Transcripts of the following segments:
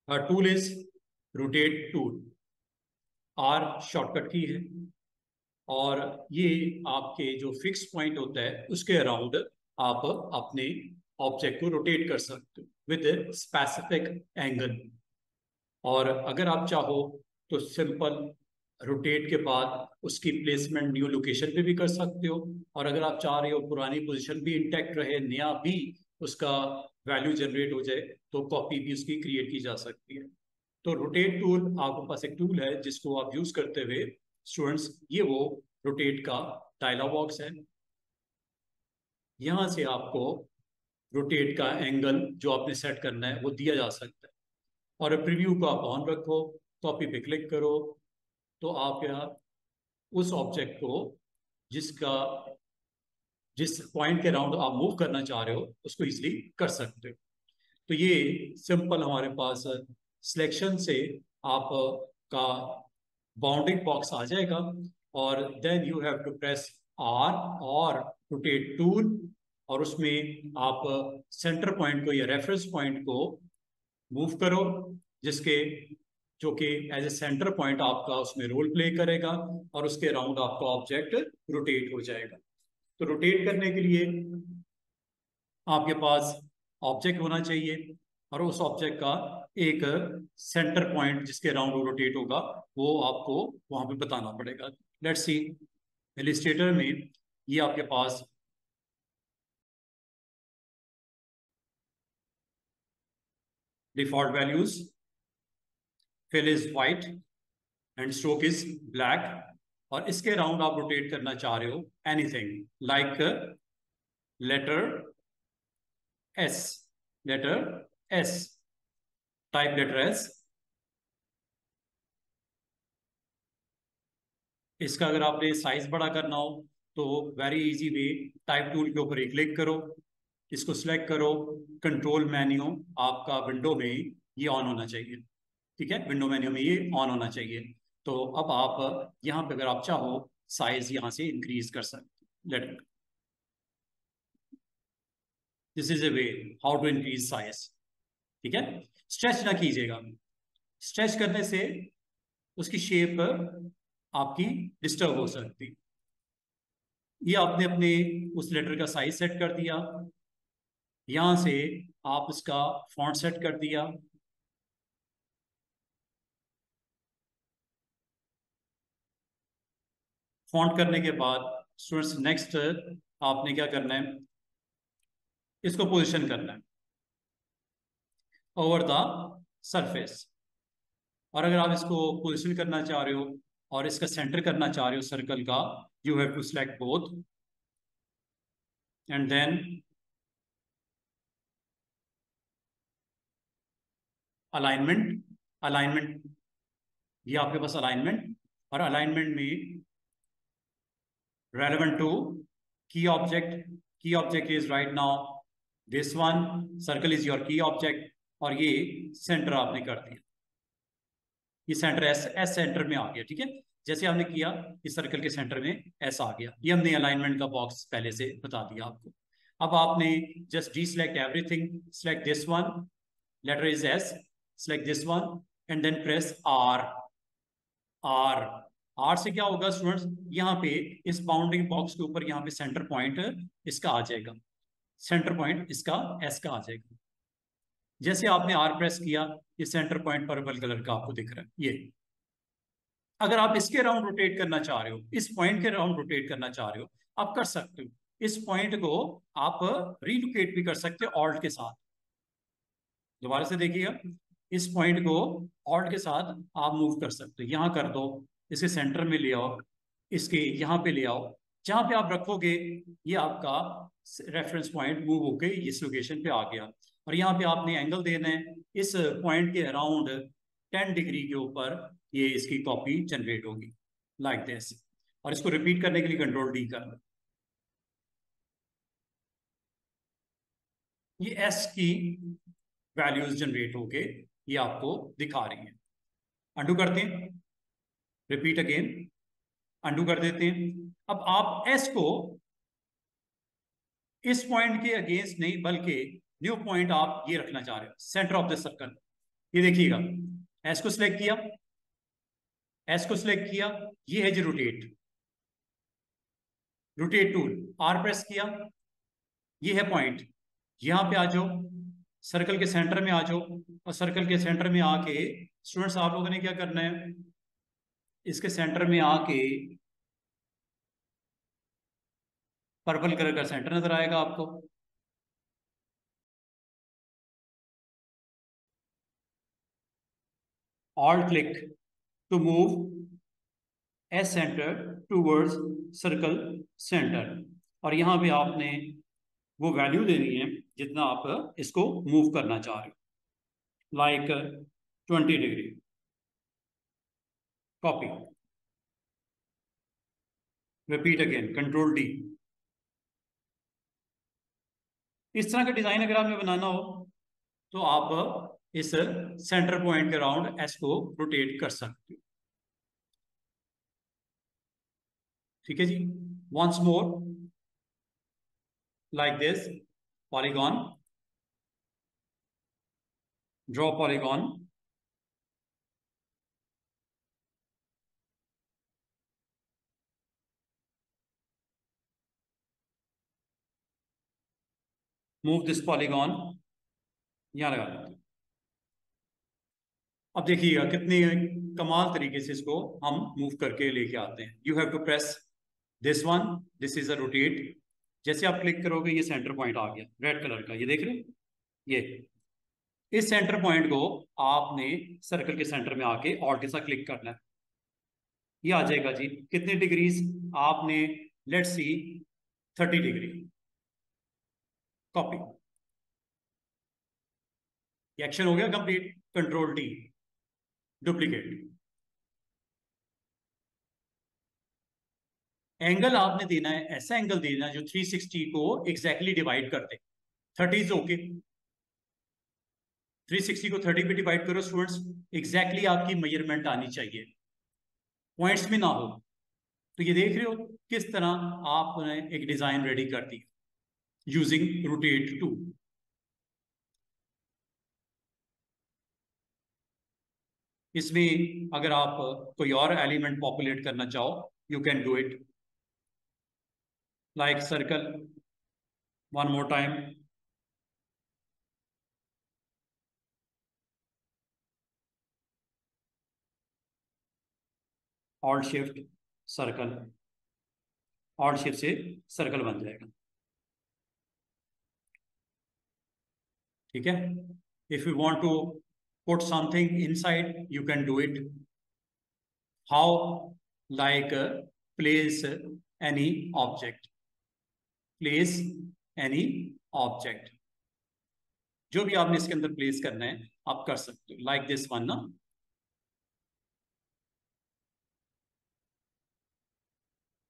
Tool is rotate tool, R shortcut key है, और ये आपके जो फिक्स पॉइंट होता है उसके अराउंड आप अपने ऑब्जेक्ट को रोटेट कर सकते हो विद स्पेसिफिक एंगल। और अगर आप चाहो तो सिंपल रोटेट के बाद उसकी प्लेसमेंट न्यू लोकेशन पे भी कर सकते हो, और अगर आप चाह रहे हो पुरानी पोजीशन भी इंटैक्ट रहे, नया भी उसका वैल्यू जनरेट हो जाए, तो कॉपी भी उसकी क्रिएट की जा सकती है। तो रोटेट टूल आपके पास एक टूल है जिसको आप यूज करते हुए स्टूडेंट्स, ये वो रोटेट का डायलॉग बॉक्स है। यहां से आपको रोटेट का एंगल जो आपने सेट करना है वो दिया जा सकता है, और प्रीव्यू को आप ऑन रखो, कॉपी पे क्लिक करो, तो आप यहाँ उस ऑब्जेक्ट को जिसका जिस पॉइंट के अराउंड आप मूव करना चाह रहे हो उसको इजीली कर सकते हो। तो ये सिंपल हमारे पास सिलेक्शन से आप का बाउंडिंग बॉक्स आ जाएगा, और then you have to press R और रोटेट टूल, और उसमें आप सेंटर पॉइंट को या रेफरेंस पॉइंट को मूव करो, जिसके जो कि एज ए सेंटर पॉइंट आपका उसमें रोल प्ले करेगा, और उसके अराउंड आपका ऑब्जेक्ट रोटेट हो जाएगा। तो रोटेट करने के लिए आपके पास ऑब्जेक्ट होना चाहिए, और उस ऑब्जेक्ट का एक सेंटर पॉइंट जिसके अराउंड वो रोटेट होगा वो आपको वहां पे बताना पड़ेगा। लेट्स सी, इलिस्ट्रेटर में ये आपके पास default values, fill is white and stroke is black, और इसके अराउंड आप रोटेट करना चाह रहे हो anything like letter S, letter S, type letter S. इसका अगर आपने साइज बड़ा करना हो तो very easy way, type tool के ऊपर एक क्लिक करो, इसको सिलेक्ट करो, कंट्रोल मेन्यू आपका विंडो में ये ऑन होना चाहिए। ठीक है, विंडो मेन्यू में ये ऑन होना चाहिए। तो अब आप यहाँ पे अगर आप चाहो साइज यहाँ से इंक्रीज कर सकते, let this is a way how to increase size. ठीक है, स्ट्रेच ना कीजिएगा, स्ट्रेच करने से उसकी शेप आपकी डिस्टर्ब हो सकती। ये आपने अपने उस लेटर का साइज सेट कर दिया, यहां से आप इसका फॉन्ट सेट कर दिया, फॉन्ट करने के बाद स्टूडेंट्स नेक्स्ट आपने क्या करना है, इसको पोजीशन करना है ओवर द सरफेस। और अगर आप इसको पोजीशन करना चाह रहे हो और इसका सेंटर करना चाह रहे हो सर्कल का, you have to select both, and then alignment, alignment, ये आपके पास अलाइनमेंट, और अलाइनमेंट में relevant to key object, key object is right now this one, circle is your key object, और ये सेंटर आपने कर दिया, ये सेंटर एस एस सेंटर में आ गया। ठीक है, जैसे आपने किया इस सर्कल के सेंटर में एस आ गया, ये हमने अलाइनमेंट का बॉक्स पहले से बता दिया आपको। अब आपने just deselect everything, select this one, letter is S, select this one, and then press R, R, R से क्या होगा स्टूडेंट्स, यहाँ पे इस बाउंडिंग बॉक्स के ऊपर यहाँ पे सेंटर पॉइंट इसका आ जाएगा, सेंटर पॉइंट इसका एस का आ जाएगा। जैसे आपने आर प्रेस किया, ये सेंटर पॉइंट पर्पल कलर का आपको दिख रहा है। ये अगर आप इसके राउंड रोटेट करना चाह रहे हो, इस पॉइंट के राउंड रोटेट करना चाह रहे हो, आप कर सकते हो। इस पॉइंट को आप रीलोकेट भी कर सकते हो ऑल्ट के साथ। दोबारा से देखिएगा, इस पॉइंट को ऑल्ट के साथ आप मूव कर सकते हो, यहां कर दो, इसके सेंटर में ले आओ, इसके यहाँ पे ले आओ, जहां पे आप रखोगे ये आपका रेफरेंस पॉइंट मूव होके इस लोकेशन पे आ गया। और यहाँ पे आपने एंगल देना है इस पॉइंट के अराउंड 10 डिग्री के ऊपर, ये इसकी कॉपी जनरेट होगी लाइक दिस। और इसको रिपीट करने के लिए कंट्रोल डी करना, ये एस की वैल्यूज जनरेट होके ये आपको दिखा रही है। अंडू करते हैं, रिपीट अगेन, अंडू कर देते हैं। अब आप एस को इस पॉइंट के अगेंस्ट नहीं बल्कि न्यू पॉइंट आप ये रखना चाह रहे हो, सेंटर ऑफ द सर्कल, ये देखिएगा, एस को सिलेक्ट किया, एस को सिलेक्ट किया, ये है जी rotate, rotate tool, R press किया, ये है पॉइंट, यहां पे आ जाओ, सर्कल के सेंटर में आ जाओ, और सर्कल के सेंटर में आके स्टूडेंट्स आप लोगों ने क्या करना है, इसके सेंटर में आके पर्पल कलर का सेंटर नजर आएगा आपको, Alt click to move S centre towards circle centre, और यहां पे आपने वो वैल्यू देनी है जितना आप इसको मूव करना चाह रहे हो, like 20 degree, copy, repeat again, control D. इस तरह का डिजाइन अगर आपने बनाना हो तो आप इस सेंटर पॉइंट के अराउंड एस को रोटेट कर सकते हो। ठीक है जी, once more like this, polygon, draw polygon, move this polygon, यहां लगा देते हैं। अब देखिएगा कितनी कमाल तरीके से इसको हम मूव करके लेके आते हैं। You have to press this one, this is a rotate, जैसे आप क्लिक करोगे ये सेंटर पॉइंट आ गया रेड कलर का, ये देख रहे हैं, ये इस सेंटर पॉइंट को आपने सर्कल के सेंटर में आके ऑल्ट के साथ क्लिक करना है, ये आ जाएगा जी कितने डिग्रीज आपने, let's see 30 degree, copy, action हो गया complete, control D, duplicate. Angle आपने देना है, ऐसा एंगल देना जो 360 को एग्जैक्टली डिवाइड कर दे। 30 इज ओके, 360 को 30 पे डिवाइड करो स्टूडेंट्स, एग्जैक्टली आपकी मेजरमेंट आनी चाहिए, पॉइंट्स में ना हो। तो ये देख रहे हो किस तरह आपने एक डिजाइन रेडी कर दी यूजिंग रोटेट टू। इसमें अगर आप कोई और एलिमेंट पॉपुलेट करना चाहो, you can do it, like circle, one more time, Alt shift circle, Alt shift से सर्कल बन जाएगा। ठीक है, if you want to put something inside you can do it, how, like place any object, place any object, जो भी आपने इसके अंदर प्लेस करना है आप कर सकते हो, लाइक दिस वन ना,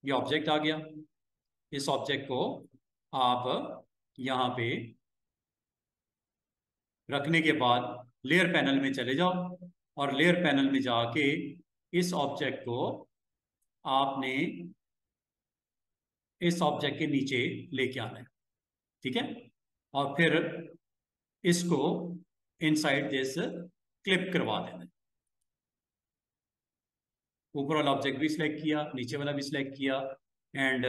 ये ऑब्जेक्ट आ गया, इस ऑब्जेक्ट को आप यहां पे रखने के बाद लेयर पैनल में चले जाओ, और लेयर पैनल में जाके इस ऑब्जेक्ट को आपने इस ऑब्जेक्ट के नीचे लेके आना है। ठीक है, और फिर इसको इनसाइड दिस क्लिप करवा देना है। ऊपर वाला ऑब्जेक्ट भी सिलेक्ट किया, नीचे वाला भी सिलेक्ट किया, and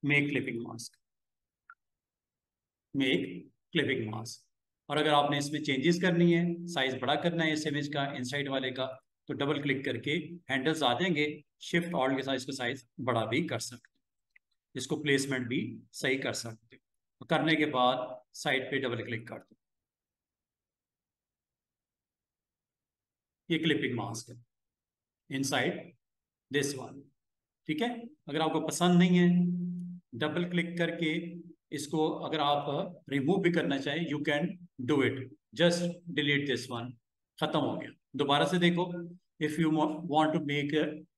make clipping mask, make clipping mask. और अगर आपने इसमें चेंजेस करनी है, साइज बड़ा करना है इस इमेज का, इनसाइड वाले का, तो डबल क्लिक करके हैंडल्स आ जाएंगे, शिफ्ट ऑल्ट के साथ इसको साइज बड़ा भी कर सकते, इसको प्लेसमेंट भी सही कर सकते। करने के बाद साइड पे डबल क्लिक कर दो, ये क्लिपिंग मास्क है इनसाइड दिस वन। ठीक है, अगर आपको पसंद नहीं है, डबल क्लिक करके इसको अगर आप रिमूव भी करना चाहें you can do it, just delete this one, खत्म हो गया। दोबारा से देखो, if you want to make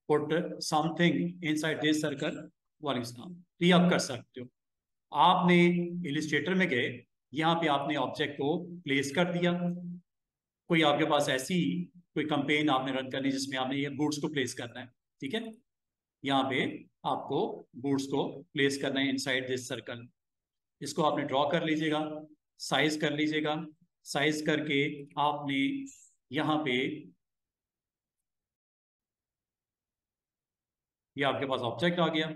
put something inside this circle, वालेकुम, तो ये आप कर सकते हो। आपने इलिस्ट्रेटर में गए, यहाँ पे आपने ऑब्जेक्ट को प्लेस कर दिया, कोई आपके पास ऐसी कोई कंपेन आपने रन करनी जिसमें आपने ये बूट्स को प्लेस करना है। ठीक है, यहाँ पे आपको बूट्स को प्लेस करना है इनसाइड दिस सर्कल, इसको आपने ड्रॉ कर लीजिएगा, साइज कर लीजिएगा, साइज करके आपने यहाँ पे, ये आपके पास ऑब्जेक्ट आ गया।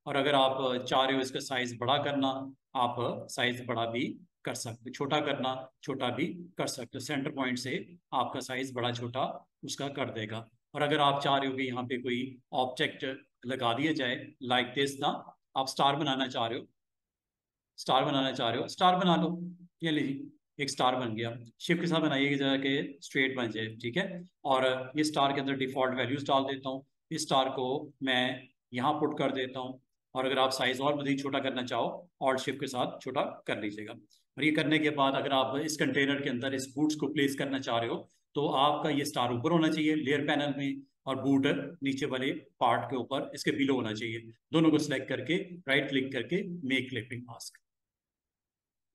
और अगर आप चाह रहे हो इसका साइज बड़ा करना, आप साइज बड़ा भी कर सकते हो, छोटा करना छोटा भी कर सकते हो। सेंटर पॉइंट से आपका साइज बड़ा छोटा उसका कर देगा। और अगर आप चाह रहे हो कि यहाँ पे कोई ऑब्जेक्ट लगा दिया जाए लाइक दिस ना, आप स्टार बनाना चाह रहे हो, स्टार बनाना चाह रहे हो, स्टार बना लो। ये लीजिए एक स्टार बन गया। शिफ्ट के साथ बनाइए जाके स्ट्रेट बन जाए, ठीक है। और ये स्टार के अंदर डिफॉल्ट वैल्यूज डाल देता हूँ। इस स्टार को मैं यहाँ पुट कर देता हूँ। और अगर आप साइज और मजीद छोटा करना चाहो, ऑल्ट शिफ्ट के साथ छोटा कर लीजिएगा। और ये करने के बाद अगर आप इस कंटेनर के अंदर इस बूट्स को प्लेस करना चाह रहे हो, तो आपका ये स्टार ऊपर होना चाहिए लेयर पैनल में, और बूट नीचे वाले पार्ट के ऊपर इसके बिलो होना चाहिए। दोनों को सिलेक्ट करके राइट क्लिक करके मेक क्लिपिंग मास्क,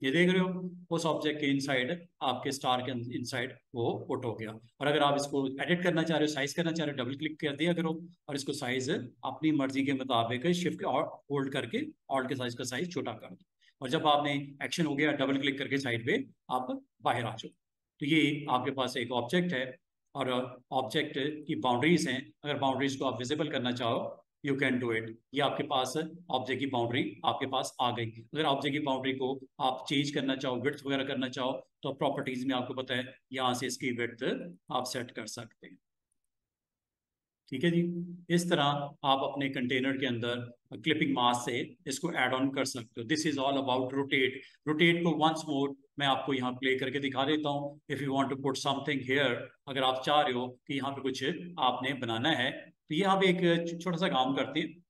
ये देख रहे हो उस ऑब्जेक्ट के इनसाइड, आपके स्टार के इनसाइड वो पुट हो गया। और अगर आप इसको एडिट करना चाह रहे हो, साइज करना चाह रहे हो, डबल क्लिक कर दिया करो और इसको साइज अपनी मर्जी के मुताबिक शिफ्ट और होल्ड करके ऑल्ट के साइज का साइज छोटा कर दो। और जब आपने एक्शन हो गया डबल क्लिक करके साइड पे, आप बाहर आ जाओ। तो ये आपके पास एक ऑब्जेक्ट है। और ऑब्जेक्ट की बाउंड्रीज हैं, अगर बाउंड्रीज को आप विजिबल करना चाहो, यू कैन डू इट। ये आपके पास ऑब्जेक्ट की बाउंड्री आपके पास आ गई। अगर ऑब्जेक्ट की बाउंड्री को आप चेंज करना चाहो, विड्थ वगैरह करना चाहो, तो प्रॉपर्टीज में आपको पता है यहाँ से इसकी विड्थ आप सेट कर सकते हैं। ठीक है जी। इस तरह आप अपने कंटेनर के अंदर क्लिपिंग मास से इसको ऐड ऑन कर सकते हो। This is all about rotate. Rotate को वंस मोर मैं आपको यहाँ प्ले करके दिखा देता हूँ। If you want to put something here, अगर आप चाह रहे हो कि यहाँ पे कुछ आपने बनाना है, तो यहाँ पे एक छोटा सा काम करते हैं।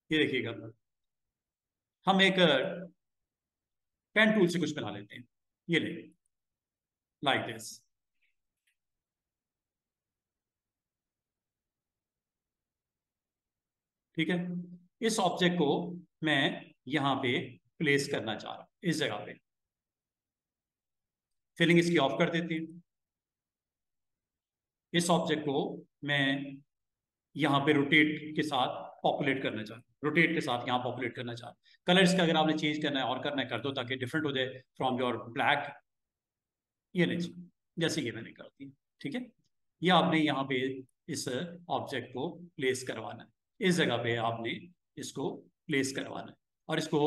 ये देखिएगा, हम एक पेन टूल से कुछ बना लेते हैं। ये ले, लाइक दिस, ठीक है। इस ऑब्जेक्ट को मैं यहाँ पे प्लेस करना चाह रहा हूँ इस जगह पे। फिलिंग इसकी ऑफ कर देती है। इस ऑब्जेक्ट को मैं यहाँ पे रोटेट के साथ पॉपुलेट करना चाह रहा हूँ, रोटेट के साथ यहाँ पॉपुलेट करना चाह रहा हूँ। कलर इसका अगर आपने चेंज करना है और करना है कर दो, ताकि डिफरेंट हो जाए फ्रॉम योर ब्लैक। ये नहीं, जैसे कि मैंने कर दी, ठीक है। ये आपने यहाँ पे इस ऑब्जेक्ट को प्लेस करवाना है, इस जगह पे आपने इसको प्लेस करवाना है। और इसको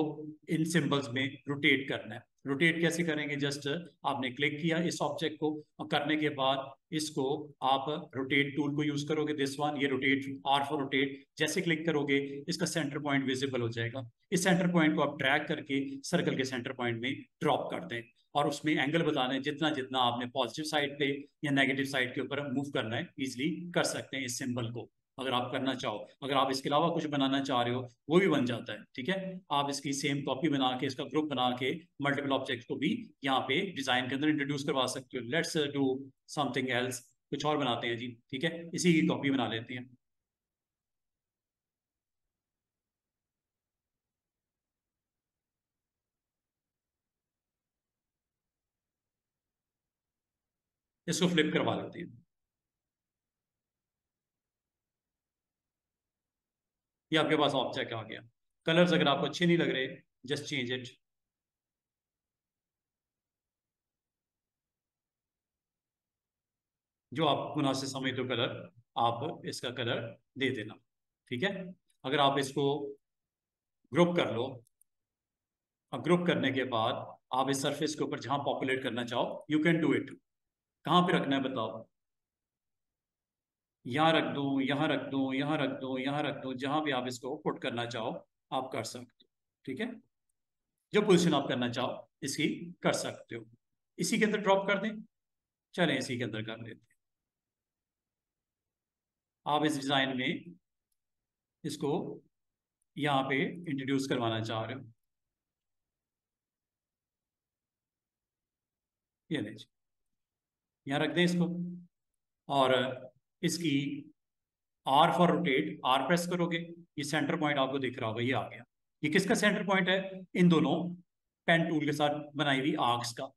इन सिंबल्स में रोटेट करना है। रोटेट कैसे करेंगे, जस्ट आपने क्लिक किया इस ऑब्जेक्ट को, और करने के बाद इसको आप रोटेट टूल को यूज करोगे, दिस वन, ये रोटेट, आर फॉर रोटेट। जैसे क्लिक करोगे इसका सेंटर पॉइंट विजिबल हो जाएगा। इस सेंटर पॉइंट को आप ड्रैग करके सर्कल के सेंटर पॉइंट में ड्रॉप कर दें। और उसमें एंगल बताना है, जितना जितना आपने पॉजिटिव साइड पे या नेगेटिव साइड के ऊपर मूव करना है, इजीली कर सकते हैं इस सिंबल को, अगर आप करना चाहो। अगर आप इसके अलावा कुछ बनाना चाह रहे हो, वो भी बन जाता है, ठीक है। आप इसकी सेम कॉपी बना के, इसका ग्रुप बना के मल्टीपल ऑब्जेक्ट को भी यहाँ पे डिजाइन के अंदर इंट्रोड्यूस करवा सकते हो। लेट्स डू समथिंग एल्स, कुछ और बनाते हैं जी, ठीक है। इसी की कॉपी बना लेते हैं। इसको फ्लिप करवा लेते हैं। ये आपके पास ऑब्जेक्ट आ गया। कलर्स अगर आपको अच्छे नहीं लग रहे, जस्ट चेंज इट। जो आप मुनासिब समझ दो कलर, आप इसका कलर दे देना, ठीक है। अगर आप इसको ग्रुप कर लो, अब ग्रुप करने के बाद आप इस सरफेस के ऊपर जहां पॉपुलेट करना चाहो, यू कैन डू इट। कहाँ पे रखना है बताओ, यहाँ रख दूं, यहाँ रख दूं, यहाँ रख दूं, यहाँ रख दूं, जहां भी आप इसको पुट करना चाहो आप कर सकते हो, ठीक है। जो पोजीशन आप करना चाहो इसकी कर सकते हो। इसी के अंदर ड्रॉप कर दें, चलें इसी के अंदर कर लेते हैं। आप इस डिजाइन में इसको यहाँ पे इंट्रोड्यूस करवाना चाह रहे हो, ये नहीं, यहाँ रख दें इसको। और इसकी R for rotate, R press करोगे, ये सेंटर पॉइंट आपको दिख रहा होगा, ये आ गया। ये किसका सेंटर पॉइंट है, इन दोनों पेन टूल के साथ बनाई हुई आर्क्स का।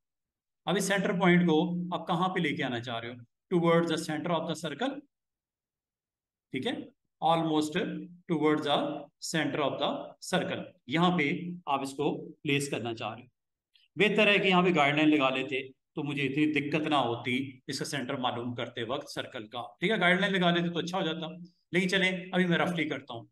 अब इस सेंटर पॉइंट को आप कहाँ पे लेके आना चाह रहे हो, towards the centre of the circle, ठीक है। Almost towards the centre of the circle, यहाँ पे आप इसको प्लेस करना चाह रहे हो। बेहतर है कि यहाँ पे गाइडलाइन लगा लेते तो मुझे इतनी दिक्कत ना होती इसका सेंटर मालूम करते वक्त सर्कल का। ठीक है, गाइडलाइन लगा लेते तो अच्छा हो जाता। लेकिन चले अभी मैं रफली करता हूँ।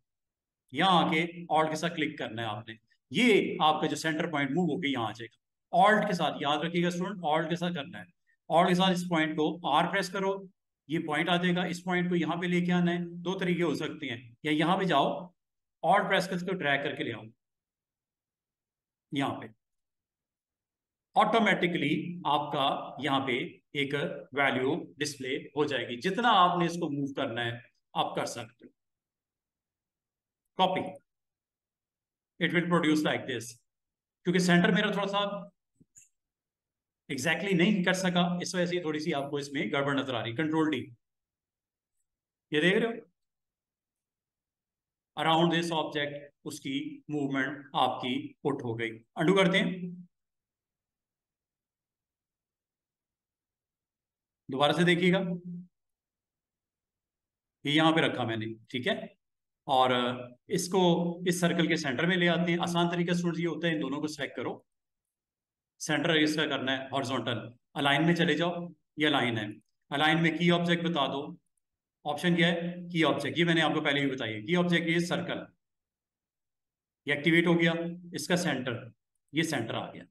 यहाँ आके ऑल्ट के साथ क्लिक करना है आपने। ये आपका जो सेंटर पॉइंट मूव होकर यहाँ आ जाएगा। ऑल्ट के साथ याद रखिएगा स्टूडेंट, ऑल्ट के साथ करना है। ऑल्ट के साथ इस पॉइंट को आर प्रेस करो, ये पॉइंट आ जाएगा। इस पॉइंट को यहाँ पे लेके आना है। दो तरीके हो सकते हैं, या यहाँ पे जाओ ऑल्ट प्रेस कर इसको ड्रैग करके ले आओ यहाँ पे। ऑटोमेटिकली आपका यहाँ पे एक वैल्यू डिस्प्ले हो जाएगी। जितना आपने इसको मूव करना है आप कर सकते हो। Copy, it will produce like this. क्योंकि सेंटर मेरा थोड़ा सा एग्जैक्टली नहीं कर सका, इस वजह से थोड़ी सी आपको इसमें गड़बड़ नजर आ रही। कंट्रोल डी, ये देख रहे हो अराउंड दिस ऑब्जेक्ट उसकी मूवमेंट आपकी पुट हो गई। अंडू करते हैं, दोबारा से देखिएगा। ये यहां पे रखा मैंने, ठीक है। और इसको इस सर्कल के सेंटर में ले आते हैं। आसान तरीका स्टूडेंट्स ये होता है, इन दोनों को सेलेक्ट करो। सेंटर इसका करना है हॉरिजॉन्टल। अलाइन में चले जाओ, ये अलाइन है। अलाइन में की ऑब्जेक्ट बता दो। ऑप्शन क्या है, की ऑब्जेक्ट। ये मैंने आपको पहले भी बताया, की ऑब्जेक्ट ये सर्कल, ये एक्टिवेट हो गया। इसका सेंटर, ये सेंटर आ गया।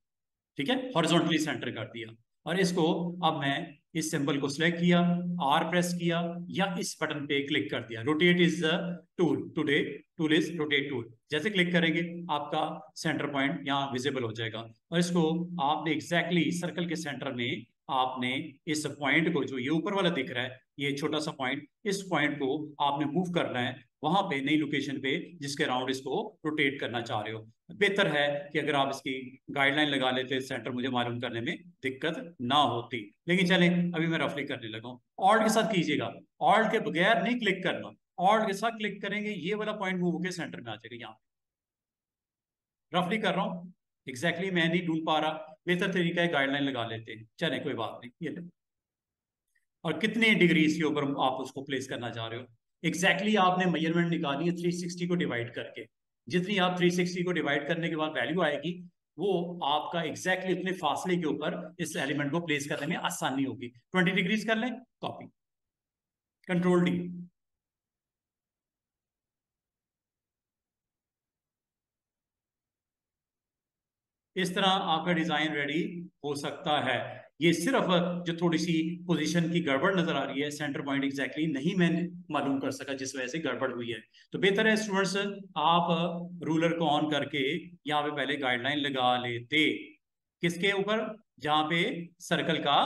ठीक है, हॉरिजॉन्टली सेंटर कर दिया। और इसको अब मैं इस सिंबल को सिलेक्ट किया, आर प्रेस किया, या इस बटन पे क्लिक कर दिया। Rotate is the tool today, tool is rotate tool. जैसे क्लिक करेंगे आपका सेंटर पॉइंट यहाँ विजिबल हो जाएगा। और इसको आपने एग्जैक्टली सर्कल के सेंटर में आपने इस पॉइंट को, जो ये ऊपर वाला दिख रहा है ये छोटा सा पॉइंट, इस पॉइंट को आपने मूव करना है वहां पे, नई लोकेशन पे जिसके अराउंड इसको रोटेट करना चाह रहे हो। बेहतर है कि अगर आप इसकी गाइडलाइन लगा लेते, सेंटर मुझे मालूम करने में दिक्कत ना होती। लेकिन चलें अभी मैं रफली करने लगा हूँ। ऑल्ट के साथ कीजिएगा, ऑल्ट के बगैर नहीं क्लिक करना। ऑल्ट के साथ क्लिक करेंगे ये वाला पॉइंट मूव होकर सेंटर में आ जाएगा। यहाँ रफली कर रहा हूँ, एग्जैक्टली मैं नहीं ढूंढ पा रहा। बेहतर तरीका है गाइडलाइन लगा लेते हैं। चले कोई बात नहीं, ये ले। और कितने डिग्रीज के ऊपर आप उसको प्लेस करना चाह रहे हो, एग्जैक्टली आपने मेजरमेंट निकाली है 360 को डिवाइड करके। जितनी आप 360 को डिवाइड करने के बाद वैल्यू आएगी, वो आपका एग्जैक्टली उतने फासले के ऊपर इस एलिमेंट को प्लेस करने में आसानी होगी। 20 डिग्रीज कर लें, कॉपी, कंट्रोल डी। इस तरह आपका डिजाइन रेडी हो सकता है। ये सिर्फ जो थोड़ी सी पोजीशन की गड़बड़ नजर आ रही है, सेंटर पॉइंट एग्जैक्टली नहीं मैं मालूम कर सका, जिस वजह से गड़बड़ हुई है। तो बेहतर है स्टूडेंट्स आप रूलर को ऑन करके यहाँ पे पहले गाइडलाइन लगा लेते। किसके ऊपर, जहां पे सर्कल का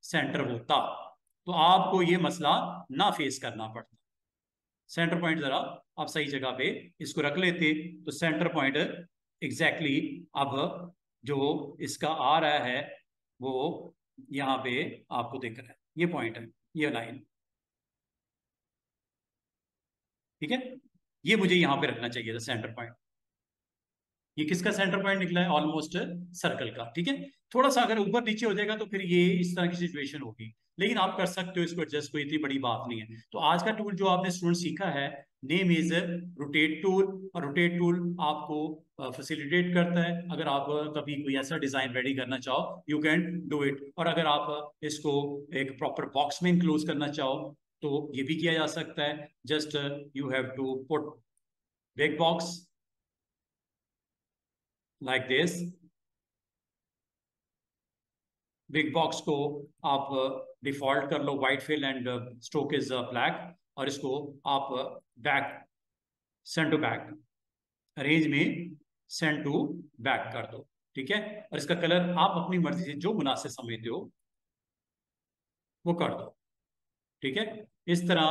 सेंटर होता, तो आपको ये मसला ना फेस करना पड़ता। सेंटर पॉइंट जरा आप सही जगह पे इसको रख लेते तो सेंटर पॉइंट एग्जैक्टली अब जो इसका आ रहा है वो यहाँ पे आपको दिख रहा है। ये पॉइंट है, ये लाइन, ठीक है। ये मुझे यहाँ पे रखना चाहिए था सेंटर पॉइंट। ये किसका सेंटर पॉइंट निकला है, ऑलमोस्ट सर्कल का। ठीक है, थोड़ा सा अगर ऊपर नीचे हो जाएगा तो फिर ये इस तरह की सिचुएशन होगी। लेकिन आप कर सकते हो इसको एडजस्ट, कोई इतनी बड़ी बात नहीं है। तो आज का टूल जो आपने स्टूडेंट सीखा है, नेम इज रोटेट टूल। और रोटेट टूल आपको फैसिलिटेट करता है। अगर आप कभी कोई ऐसा डिजाइन रेडी करना चाहो, यू कैन डू इट। और अगर आप इसको एक प्रॉपर बॉक्स में इंक्लोज करना चाहो तो ये भी किया जा सकता है। Just you have to put big box like this. Big box को आप डिफॉल्ट कर लो white fill and stroke is black. और इसको आप back, send to back, range में सेंड टू बैक कर दो। ठीक है, और इसका कलर आप अपनी मर्जी से जो मुनासिब समझते हो वो कर दो। ठीक है, इस तरह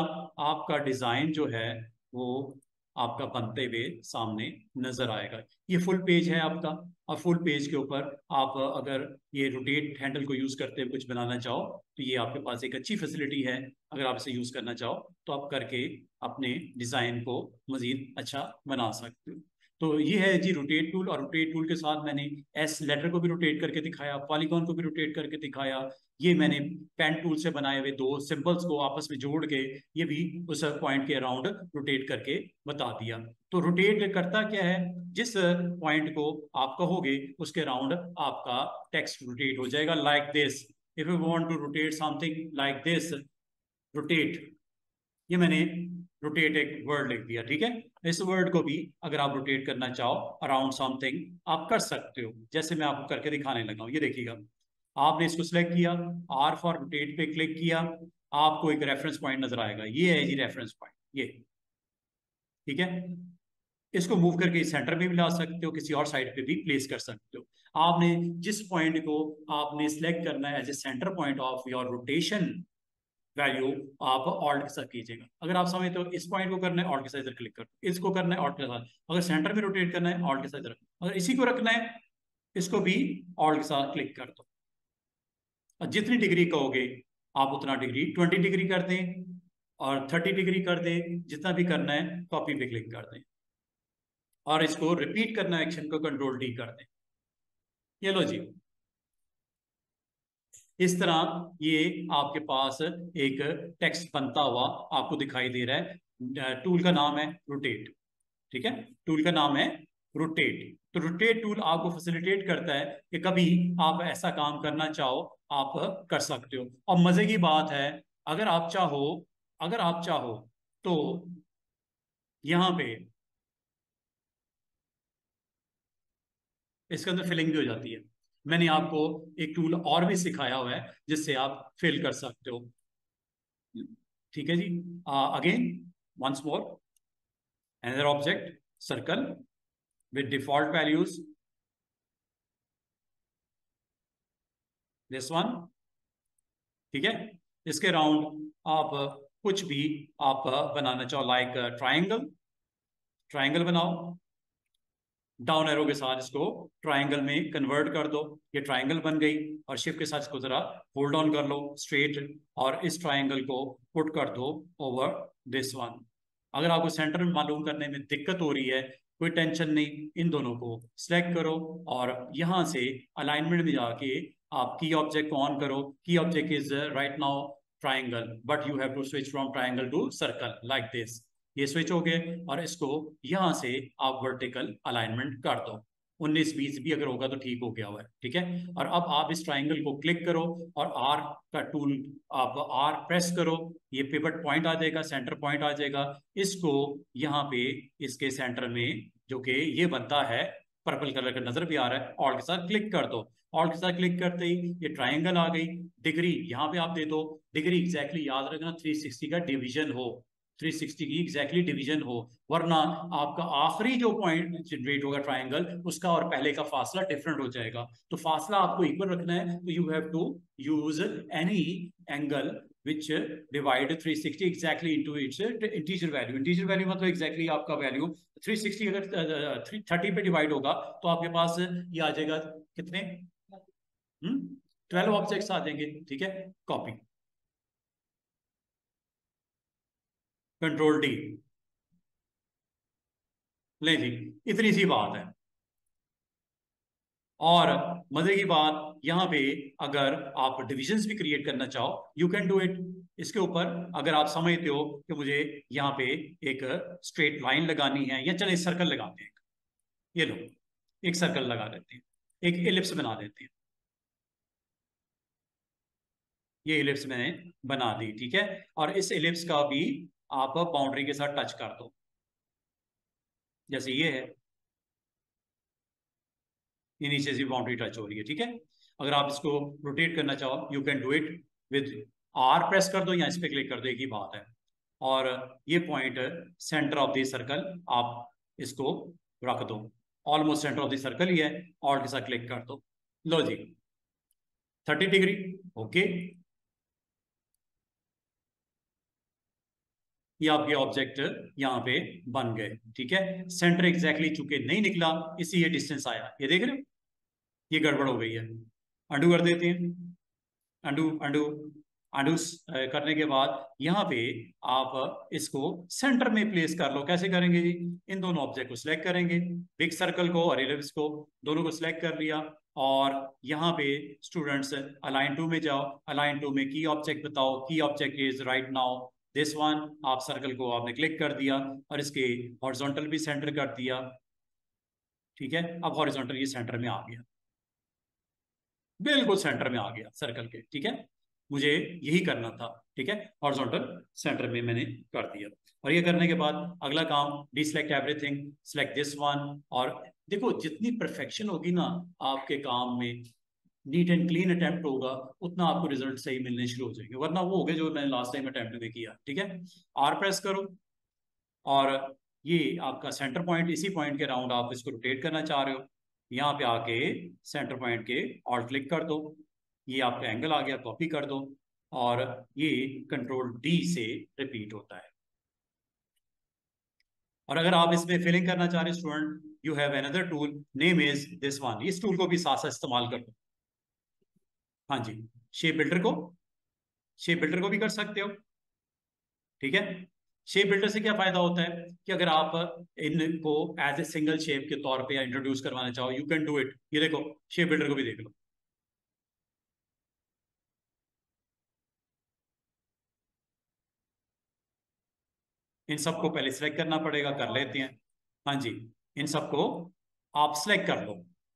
आपका डिजाइन जो है वो आपका बनते हुए सामने नजर आएगा। ये फुल पेज है आपका। और फुल पेज के ऊपर आप अगर ये रोटेट हैंडल को यूज करते हुए कुछ बनाना चाहो तो ये आपके पास एक अच्छी फैसिलिटी है। अगर आप इसे यूज करना चाहो तो आप करके अपने डिजाइन को मजीद अच्छा बना सकते हो। तो ये है जी रोटेट टूल, और रोटेट टूल के साथ मैंने एस लेटर को भी रोटेट करके दिखाया, पॉलीगॉन को भी रोटेट करके दिखाया। ये मैंने पेन टूल से बनाए हुए दो सिंबल्स को आपस में जोड़ के ये भी उस पॉइंट के अराउंड रोटेट करके बता दिया। तो रोटेट करता क्या है, जिस पॉइंट को आप कहोगे उसके अराउंड आपका टेक्स्ट रोटेट हो जाएगा, like this. If you want to rotate something like this, rotate, ये मैंने रोटेट एक वर्ड लिख दिया, ठीक है। इस वर्ड को भी अगर आप रोटेट करना चाहो अराउंड समथिंग आप कर सकते हो, जैसे मैं आपको करके दिखाने लगा हूं। ये देखिएगा, आपने इसको सिलेक्ट किया, आर फॉर रोटेट पे क्लिक किया, आपको एक रेफरेंस पॉइंट नजर आएगा, ये है जी रेफरेंस पॉइंट, ये ठीक है। इसको मूव करके सेंटर में भी ला सकते हो, किसी और साइड पे भी प्लेस कर सकते हो। आपने जिस पॉइंट को आपने सिलेक्ट करना है as a centre point of your rotation value, आप ऑल्ट के साथ कीजिएगा। अगर आप समझते हो इस पॉइंट को करना है ऑल्ट के साथ इधर क्लिक करो, इसको करना है ऑल्ट के साथ, अगर सेंटर में रोटेट करना है ऑल्ट के साथ इधर, अगर इसी को रखना है इसको भी ऑल्ट के साथ क्लिक कर दो। और जितनी डिग्री कहोगे आप उतना डिग्री, 20 डिग्री कर दें और 30 डिग्री कर दें, जितना भी करना है कॉपी पे क्लिक कर दें, और इसको रिपीट करना एक्शन को कंट्रोल डी कर दें। ये लो जी, इस तरह ये आपके पास एक टेक्स्ट बनता हुआ आपको दिखाई दे रहा है। टूल का नाम है रोटेट, ठीक है, टूल का नाम है रोटेट। तो रोटेट टूल आपको फैसिलिटेट करता है कि कभी आप ऐसा काम करना चाहो आप कर सकते हो। और मजे की बात है, अगर आप चाहो, अगर आप चाहो तो यहां पे इसके अंदर फिलिंग भी हो जाती है। मैंने आपको एक टूल और भी सिखाया हुआ है जिससे आप फिल कर सकते हो, ठीक है जी। Again once more, another object circle with default values, this one, ठीक है। इसके राउंड आप कुछ भी आप बनाना चाहो, लाइक ट्राइंगल, ट्राइंगल बनाओ, डाउन एरो के साथ इसको ट्राइंगल में कन्वर्ट कर दो, ये ट्राइंगल बन गई। और शिफ्ट के साथ इसको जरा होल्ड ऑन कर लो स्ट्रेट, और इस ट्राइंगल को पुट कर दो ओवर दिस वन। अगर आपको सेंटर में मालूम करने में दिक्कत हो रही है, कोई टेंशन नहीं, इन दोनों को सिलेक्ट करो और यहां से अलाइनमेंट में जाके आप की ऑब्जेक्ट को ऑन करो। Key object is right now triangle, but you have to switch from triangle to circle like this. ये स्विच हो गए, और इसको यहां से आप वर्टिकल अलाइनमेंट कर दो। 19-20 भी अगर होगा तो ठीक हो गया हुआ है, ठीक है। और अब आप इस ट्राइंगल को क्लिक करो और आर का टूल आप आर प्रेस करो, ये पिवट पॉइंट आ जाएगा, सेंटर पॉइंट आ जाएगा। इसको यहाँ पे इसके सेंटर में जो कि ये बनता है पर्पल कलर का नजर भी आ रहा है, ऑल्ट के साथ क्लिक कर दो। ऑल्ट के साथ क्लिक करते ही ये ट्राइंगल आ गई। डिग्री यहाँ पे आप दे दो, डिग्री एग्जैक्टली याद रखना 360 का डिवीजन हो, 360 की एग्जैक्टली डिवीजन हो, वरना आपका आखिरी जो पॉइंट जनरेट होगा ट्राइंगल उसका और पहले का फासला डिफरेंट हो जाएगा। तो फासला आपको इक्वल रखना है, तो you have to use any angle which divide 360 exactly into its integer value। integer value मतलब exactly आपका वैल्यू 360 अगर 30 पे डिवाइड होगा तो आपके पास ये आ जाएगा कितने, 12 ऑब्जेक्ट्स आ जाएंगे, ठीक है। कॉपी, कंट्रोल डी, ले जी, इतनी सी बात है। और मजे की बात यहाँ पे, अगर आप डिविजन्स भी क्रिएट करना चाहो यू कैन डू इट। इसके ऊपर अगर आप समझते हो कि मुझे यहाँ पे एक स्ट्रेट लाइन लगानी है, या चले सर्कल लगाते हैं, ये लो एक सर्कल लगा देते हैं, एक एलिप्स बना देते हैं, ये एलिप्स मैंने बना दी, ठीक है। और इस एलिप्स का भी आप बाउंड्री के साथ टच कर दो, जैसे ये है, ये नीचे से बाउंड्री टच हो रही है, ठीक है। अगर आप इसको रोटेट करना चाहो you can do it with are press कर दो या इस पे क्लिक कर दो, एक ही बात है। और ये point center of the circle आप इसको रख दो, almost center of the circle ही है, और के साथ क्लिक कर दो, लो जी 30 डिग्री, ओके। ये आपके ऑब्जेक्ट यहाँ पे बन गए, ठीक है। सेंटर एग्जैक्टली चूंकि नहीं निकला इसी ये डिस्टेंस आया, ये देख रहे हो, ये गड़बड़ हो गई है। अंडू कर देते हैं, अंडू अंडू, अनडू करने के बाद यहाँ पे आप इसको सेंटर में प्लेस कर लो। कैसे करेंगे जी? इन दोनों ऑब्जेक्ट को सिलेक्ट करेंगे, बिग सर्कल को और इलिप्स को, दोनों को सिलेक्ट कर लिया। और यहाँ पे स्टूडेंट्स अलाइन टू में जाओ, अलाइन टू में की ऑब्जेक्ट बताओ, की object is right now this one. आप सर्कल को आपने क्लिक कर दिया और इसके हॉरिजॉन्टल भी सेंटर कर दिया। ठीक है, अब हॉरिजॉन्टल ये सेंटर में आ गया, बिल्कुल सेंटर में आ गया सर्कल के। ठीक है, मुझे यही करना था। ठीक है, हॉरिजॉन्टल सेंटर में मैंने कर दिया। और ये करने के बाद अगला काम, डिसलेक्ट एवरीथिंग, सिलेक्ट दिस वन। और देखो जितनी परफेक्शन होगी ना आपके काम में, नीट एंड क्लीन अटेम्प्ट होगा, उतना आपको रिजल्ट सही मिलने शुरू हो जाएंगे। वरना वो हो गए जो मैंने लास्ट टाइम अटेम्प्ट में किया। ठीक है, आर प्रेस करो और ये आपका सेंटर पॉइंट, इसी पॉइंट के राउंड आप इसको रोटेट करना चाह रहे हो, यहाँ पे आके सेंटर पॉइंट के ऑल्ट क्लिक कर दो, ये आपका एंगल आ गया, कॉपी कर दो। और ये कंट्रोल डी से रिपीट होता है। और अगर आप इसमें फिलिंग करना चाह रहे हैं student, you have another tool, name is this one. इस टूल को भी साथ साथ इस्तेमाल कर दो। हाँ जी, शेप बिल्डर को, शेप बिल्डर को भी कर सकते हो। ठीक है, शेप बिल्डर से क्या फायदा होता है कि अगर आप इनको एज ए सिंगल शेप के तौर पे इंट्रोड्यूस करवाना चाहो, यू कैन डू इट। ये देखो, शेप बिल्डर को भी देख लो। इन सबको पहले सिलेक्ट करना पड़ेगा, कर लेते हैं। हाँ जी, इन सबको आप सिलेक्ट कर लो,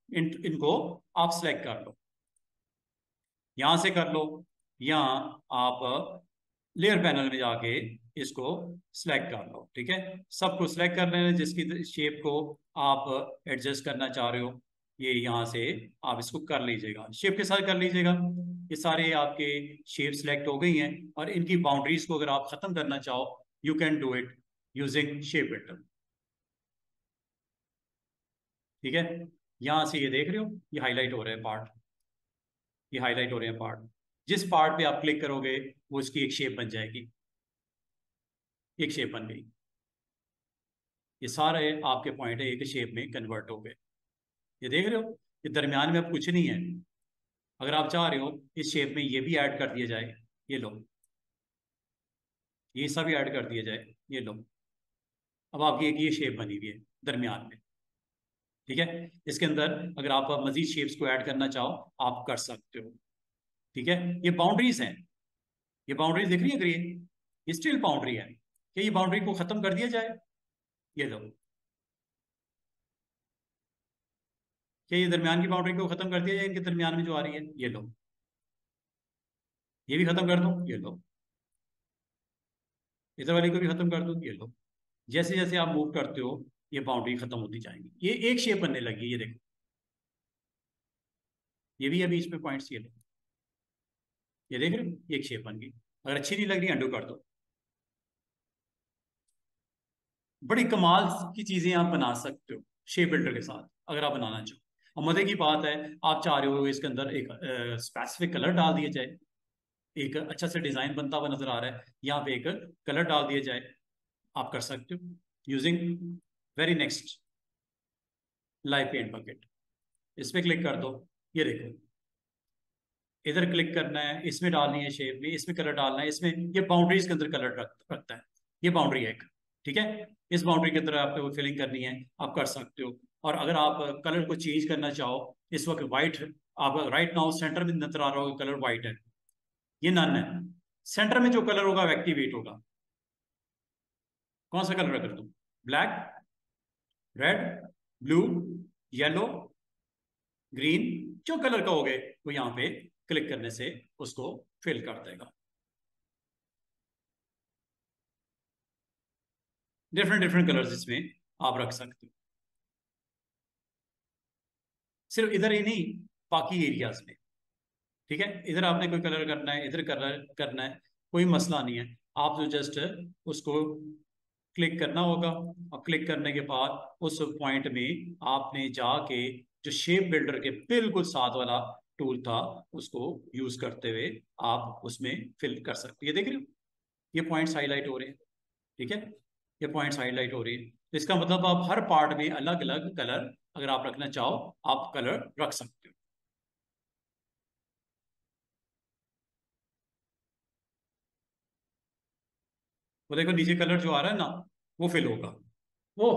इनको आप सिलेक्ट कर लो, यहां से कर लो, या आप लेयर पैनल में जाके इसको सिलेक्ट कर लो। ठीक है, सबको सिलेक्ट कर लेना, जिसकी शेप को आप एडजस्ट करना चाह रहे हो, ये यहाँ से आप इसको कर लीजिएगा, शेप के साथ कर लीजिएगा। ये सारे आपके शेप सिलेक्ट हो गई हैं, और इनकी बाउंड्रीज को अगर आप खत्म करना चाहो, you can do it using shape builder. ठीक है, यहां से ये देख रहे हो, ये हाईलाइट हो रहे हैं पार्ट, ये हाईलाइट हो रहे हैं पार्ट। जिस पार्ट पे आप क्लिक करोगे वो इसकी एक शेप बन जाएगी, एक शेप बन गई। ये सारे आपके पॉइंट एक शेप में कन्वर्ट हो गए। ये देख रहे हो, ये दरमियान में अब कुछ नहीं है। अगर आप चाह रहे हो इस शेप में ये भी ऐड कर दिया जाए, ये लो, ये सब ऐड कर दिया जाए, ये लो, अब आपकी एक ये शेप बनी हुई है दरमियान में। ठीक है, इसके अंदर अगर आप मजीद शेप्स को ऐड करना चाहो आप कर सकते हो। ठीक है, ये बाउंड्रीज हैं, ये बाउंड्रीज दिख रही है ग्रीन, ये स्टिल बाउंड्री है। क्या ये बाउंड्री को खत्म कर दिया जाए? ये लो, क्या ये दरमियान की बाउंड्री को खत्म कर दिया जाए, इनके दरमियान में जो आ रही है, ये लो, ये भी खत्म कर दो, ये लो, इधर वाली को भी खत्म कर दो, ये लो। जैसे जैसे आप मूव करते हो ये बाउंड्री खत्म होती जाएंगी, ये एक शेप बनने लगी, ये देखो, ये भी है बीच में पॉइंट्स, ये लो, ये देख रहे हो, ये एक शेप बन गई। अगर अच्छी नहीं लग रही अंडू कर दो। बड़ी कमाल की चीजें आप बना सकते हो शेप बिल्डर के साथ, अगर आप बनाना चाहो। और मजे की बात है, आप चाह रहे हो इसके अंदर एक स्पेसिफिक कलर डाल दिया जाए, एक अच्छा से डिजाइन बनता हुआ नजर आ रहा है, यहाँ पे एक कलर डाल दिया जाए, आप कर सकते हो using very next live paint bucket. इस पे क्लिक कर दो, ये देखो, इधर क्लिक करना है, इसमें डालनी है शेप में, इसमें कलर डालना है, इसमें ये बाउंड्रीज के अंदर कलर रखता है, ये बाउंड्री है एक। ठीक है, इस बाउंड्री के अंदर आपको फिलिंग करनी है, आप कर सकते हो। और अगर आप कलर को चेंज करना चाहो, इस वक्त व्हाइट, आप राइट नाउ सेंटर में नजर आ रहा होगा कलर व्हाइट है, ये नन है। सेंटर में जो कलर होगा वो एक्टिवेट होगा। कौन सा कलर रख दूं? Black, red, blue, yellow, green, जो कलर का हो गए वो यहाँ पे क्लिक करने से उसको फिल कर देगा। डिफरेंट डिफरेंट कलर्स इसमें आप रख सकते हो, सिर्फ इधर ही नहीं, बाकी एरियाज में। ठीक है, इधर आपने कोई कलर करना है, इधर कलर करना है, कोई मसला नहीं है। आप जो जस्ट उसको क्लिक करना होगा, और क्लिक करने के बाद उस पॉइंट में आपने जाके जो शेप बिल्डर के बिल्कुल साथ वाला टूल था उसको यूज करते हुए आप उसमें फिल कर सकते हैं। ये देख रहे हो, ये पॉइंट्स हाईलाइट हो रहे हैं। ठीक है, ये पॉइंट्स हाईलाइट हो रही है, तो इसका मतलब आप हर पार्ट में अलग अलग कलर अगर आप रखना चाहो आप कलर रख सकते हो। वो देखो नीचे कलर जो आ रहा है ना, वो फिल होगा। वो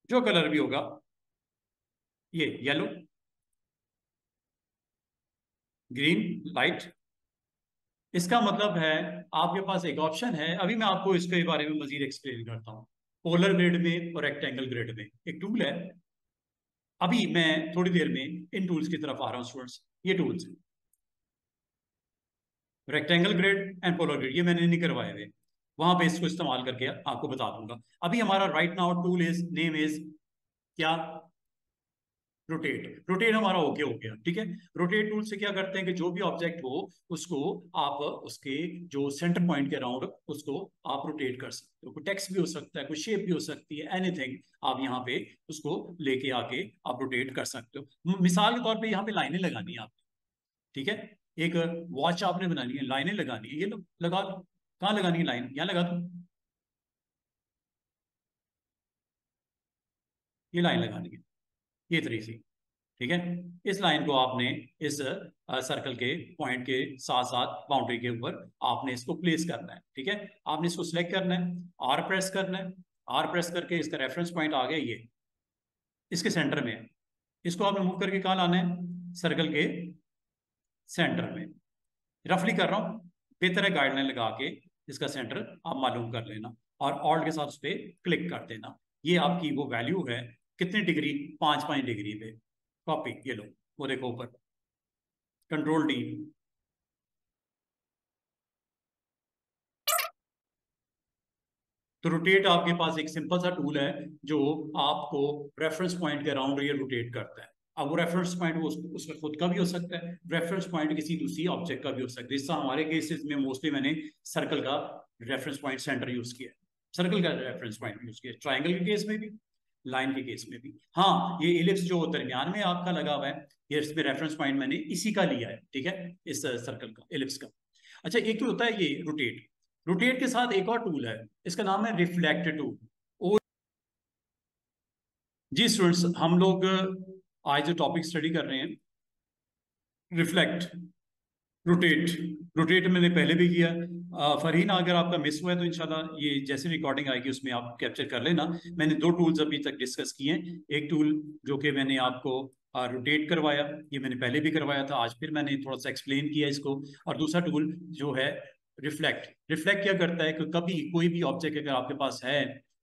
जो कलर भी होगा, ये येलो, ग्रीन, लाइट। इसका मतलब है आपके पास एक ऑप्शन है, अभी मैं आपको इसके बारे में मजीद एक्सप्लेन करता हूँ। पोलर ग्रिड में और रेक्टेंगल ग्रिड में एक टूल है। अभी मैं थोड़ी देर में इन टूल्स की तरफ आ रहा हूँ स्टूडेंट्स। ये tools rectangle grid and polar grid ये मैंने नहीं करवाए हुए, वहां पे इसको इस्तेमाल करके आपको बता दूंगा। अभी हमारा right now tool is name is क्या, रोटेट। रोटेट हमारा ओके हो गया, ठीक है। रोटेट टूल से क्या करते हैं कि जो भी ऑब्जेक्ट हो उसको आप उसके जो सेंटर पॉइंट के अराउंड उसको आप रोटेट कर सकते हो। कोई टेक्स्ट भी हो सकता है, कोई शेप भी हो सकती है, एनीथिंग आप यहाँ पे उसको लेके आके आप रोटेट कर सकते हो। मिसाल के तौर पे यहाँ पे लाइनें लगानी है आपको, ठीक है। एक वॉच आपने बनानी है, लाइनें लगानी है, ये लो लगा लो। कहाँ लगानी है लाइन, यहाँ लगा दो। ये लाइन लगानी है, ये तरीके से, ठीक है। इस लाइन को आपने इस सर्कल के पॉइंट के साथ साथ बाउंड्री के ऊपर आपने इसको प्लेस करना है, ठीक है। आपने इसको सिलेक्ट करना है, आर प्रेस करना है। आर प्रेस करके इसका रेफरेंस पॉइंट आ गया, ये इसके सेंटर में है। इसको आपने मूव करके कहाँ लाना है, सर्कल के सेंटर में। रफली कर रहा हूं, बेहतर है गाइडलाइन लगा के इसका सेंटर आप मालूम कर लेना और ऑल्ट के साथ उस पर क्लिक कर देना। ये आपकी वो वैल्यू है, कितनी डिग्री, 5 5 डिग्री पे। कॉपी, ये लो, वो देखो ऊपर, कंट्रोल डी। तो रोटेट आपके पास एक सिंपल सा टूल है जो आपको रेफरेंस पॉइंट के अराउंड ये रोटेट करता है। अब वो रेफरेंस पॉइंट वो उसका खुद का भी हो सकता है, रेफरेंस पॉइंट किसी दूसरी ऑब्जेक्ट का भी हो सकता है। जैसा हमारे केसेस में मोस्टली मैंने सर्कल का रेफरेंस पॉइंट सेंटर यूज किया, सर्कल का रेफरेंस पॉइंट यूज किया, ट्राइंगल के केस में भी, लाइन के केस में भी। हाँ, ये इलिप्स जो दरमियान में आपका लगा हुआ है, ये इसमें रेफरेंस पॉइंट मैंने इसी का लिया है, ठीक है, इस सर्कल का, इलिप्स का। अच्छा, एक तो होता है ये रोटेट। रोटेट के साथ एक और टूल है, इसका नाम है रिफ्लेक्ट टूल। और जी स्टूडेंट्स, हम लोग आज जो टॉपिक स्टडी कर रहे हैं, रिफ्लेक्ट, रोटेट। रोटेट मैंने पहले भी किया। फरहीन, अगर आपका मिस हुआ है तो इंशाल्लाह ये जैसे रिकॉर्डिंग आएगी उसमें आप कैप्चर कर लेना। मैंने दो टूल्स अभी तक डिस्कस किए हैं। एक टूल जो कि मैंने आपको रोटेट करवाया, ये मैंने पहले भी करवाया था, आज फिर मैंने थोड़ा सा एक्सप्लेन किया इसको। और दूसरा टूल जो है रिफ्लेक्ट। रिफ्लेक्ट क्या करता है कि कभी कोई भी ऑब्जेक्ट अगर आपके पास है,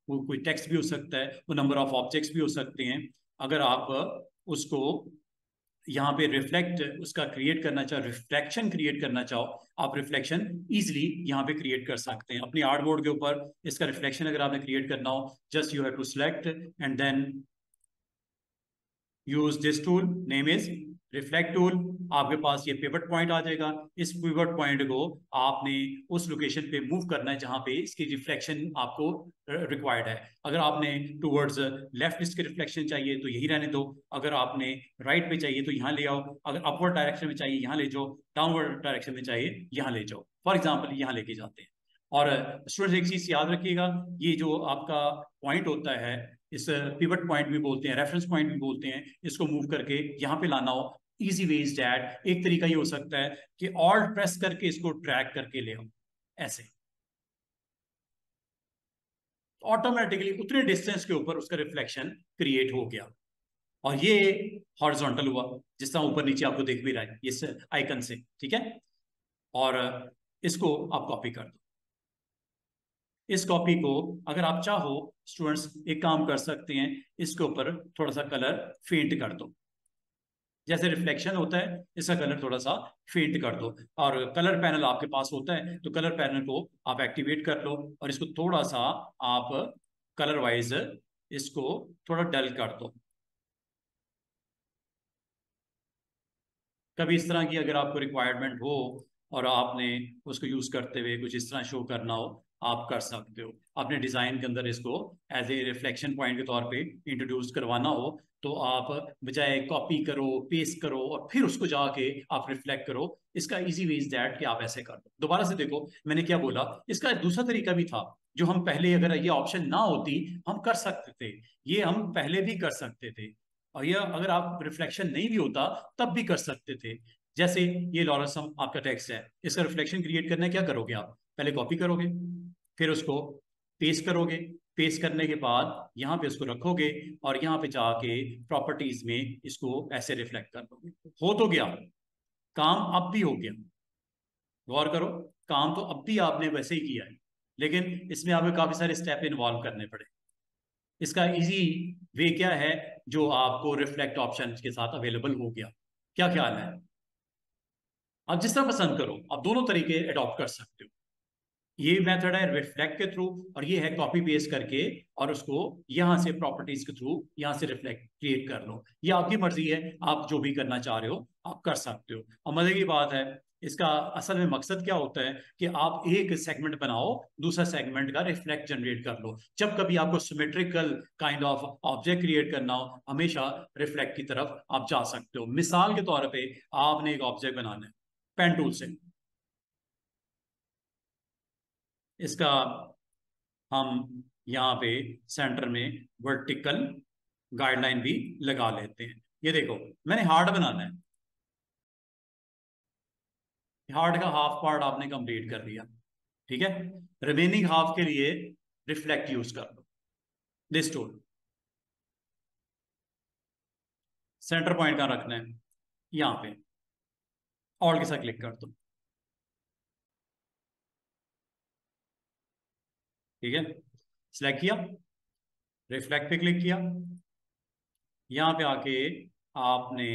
वो कोई टेक्स्ट भी हो सकता है, वो नंबर ऑफ ऑब्जेक्ट्स भी हो सकते हैं, अगर आप उसको यहाँ पे रिफ्लेक्ट उसका क्रिएट करना चाहो, रिफ्लेक्शन क्रिएट करना चाहो, आप रिफ्लेक्शन इजीली यहाँ पे क्रिएट कर सकते हैं। अपनी आर्टबोर्ड के ऊपर इसका रिफ्लेक्शन अगर आपने क्रिएट करना हो, just you have to select and then use this tool, name is reflect tool. आपके पास ये पिवट पॉइंट आ जाएगा। इस पिवट पॉइंट को आपने उस लोकेशन पे मूव करना है जहां पे इसकी रिफ्लेक्शन आपको रिक्वायर्ड है। अगर आपने टूवर्ड्स लेफ्ट इसके रिफ्लेक्शन चाहिए तो यही रहने दो, अगर आपने राइट पे चाहिए तो यहाँ ले आओ, अगर अपवर्ड डायरेक्शन में चाहिए यहाँ ले जाओ, डाउनवर्ड डायरेक्शन में चाहिए यहाँ ले जाओ। फॉर एग्जाम्पल यहाँ लेके जाते हैं। और स्टूडेंट्स एक चीज याद रखिएगा, ये जो आपका पॉइंट होता है, इस पिवट पॉइंट भी बोलते हैं, रेफरेंस पॉइंट भी बोलते हैं, इसको मूव करके यहाँ पे लाना हो, इजी वे इज दैट। एक तरीका ये हो सकता है कि ऑल्ट प्रेस करके इसको ड्रैग करके ले आओ, ऐसे ऑटोमेटिकली उतने डिस्टेंस के ऊपर उसका रिफ्लेक्शन क्रिएट हो गया। और ये हॉरिजॉन्टल हुआ, जिस तरह ऊपर नीचे आपको दिख भी रहा है इस आइकन से, ठीक है। और इसको आप कॉपी कर दो। इस कॉपी को अगर आप चाहो स्टूडेंट्स एक काम कर सकते हैं, इसके ऊपर थोड़ा सा कलर फेंट कर दो, जैसे रिफ्लेक्शन होता है इसका कलर थोड़ा सा फेंट कर दो। और कलर पैनल आपके पास होता है तो कलर पैनल को आप एक्टिवेट कर लो और इसको थोड़ा सा आप कलर वाइज इसको थोड़ा डल कर दो। कभी इस तरह की अगर आपको रिक्वायरमेंट हो और आपने उसको यूज करते हुए कुछ इस तरह शो करना हो, आप कर सकते हो। अपने डिजाइन के अंदर इसको एज ए रिफ्लेक्शन पॉइंट के तौर पे इंट्रोड्यूस करवाना हो तो आप बजाय कॉपी करो, पेस्ट करो और फिर उसको जाके आप रिफ्लेक्ट करो, इसका इजी वे इज दैट कि आप ऐसे कर दो। दोबारा से देखो मैंने क्या बोला, इसका दूसरा तरीका भी था जो हम पहले, अगर ये ऑप्शन ना होती हम कर सकते थे, ये हम पहले भी कर सकते थे। और यह अगर आप रिफ्लेक्शन नहीं भी होता तब भी कर सकते थे। जैसे ये लॉरेंसम आपका टेक्स्ट है, इसका रिफ्लेक्शन क्रिएट करना है, क्या करोगे आप? पहले कॉपी करोगे, फिर उसको पेस्ट करोगे, पेस्ट करने के बाद यहाँ पे उसको रखोगे और यहाँ पे जाके प्रॉपर्टीज में इसको ऐसे रिफ्लेक्ट कर दोगे। हो तो गया काम, अब भी हो गया। गौर करो, काम तो अब भी आपने वैसे ही किया है, लेकिन इसमें आपको काफी सारे स्टेप इन्वॉल्व करने पड़े। इसका इजी वे क्या है जो आपको रिफ्लेक्ट ऑप्शन के साथ अवेलेबल हो गया? क्या ख्याल है? आप जिस तरह पसंद करो, आप दोनों तरीके अडॉप्ट कर सकते हो। ये मेथड है रिफ्लेक्ट के थ्रू, और ये है कॉपी पेस्ट करके और उसको यहां से प्रॉपर्टीज के थ्रू यहां से रिफ्लेक्ट क्रिएट कर लो। ये आपकी मर्जी है, आप जो भी करना चाह रहे हो आप कर सकते हो। और मजे की बात है, इसका असल में मकसद क्या होता है कि आप एक सेगमेंट बनाओ, दूसरा सेगमेंट का रिफ्लेक्ट जनरेट कर लो। जब कभी आपको symmetrical kind of object create करना हो, हमेशा रिफ्लेक्ट की तरफ आप जा सकते हो। मिसाल के तौर पे आपने एक ऑब्जेक्ट बनाना है पेन टूल से, इसका हम यहाँ पे सेंटर में वर्टिकल गाइडलाइन भी लगा लेते हैं। ये देखो, मैंने हार्ड बनाना है, हार्ड का हाफ पार्ट आपने कंप्लीट कर लिया, ठीक है। रिमेनिंग हाफ के लिए रिफ्लेक्ट यूज कर लो, दिस टूल। सेंटर पॉइंट कहाँ रखना है? यहाँ पे ऑल के साथ क्लिक कर दो, ठीक है। सिलेक्ट किया, रिफ्लेक्ट पे क्लिक किया, यहाँ पे आके आपने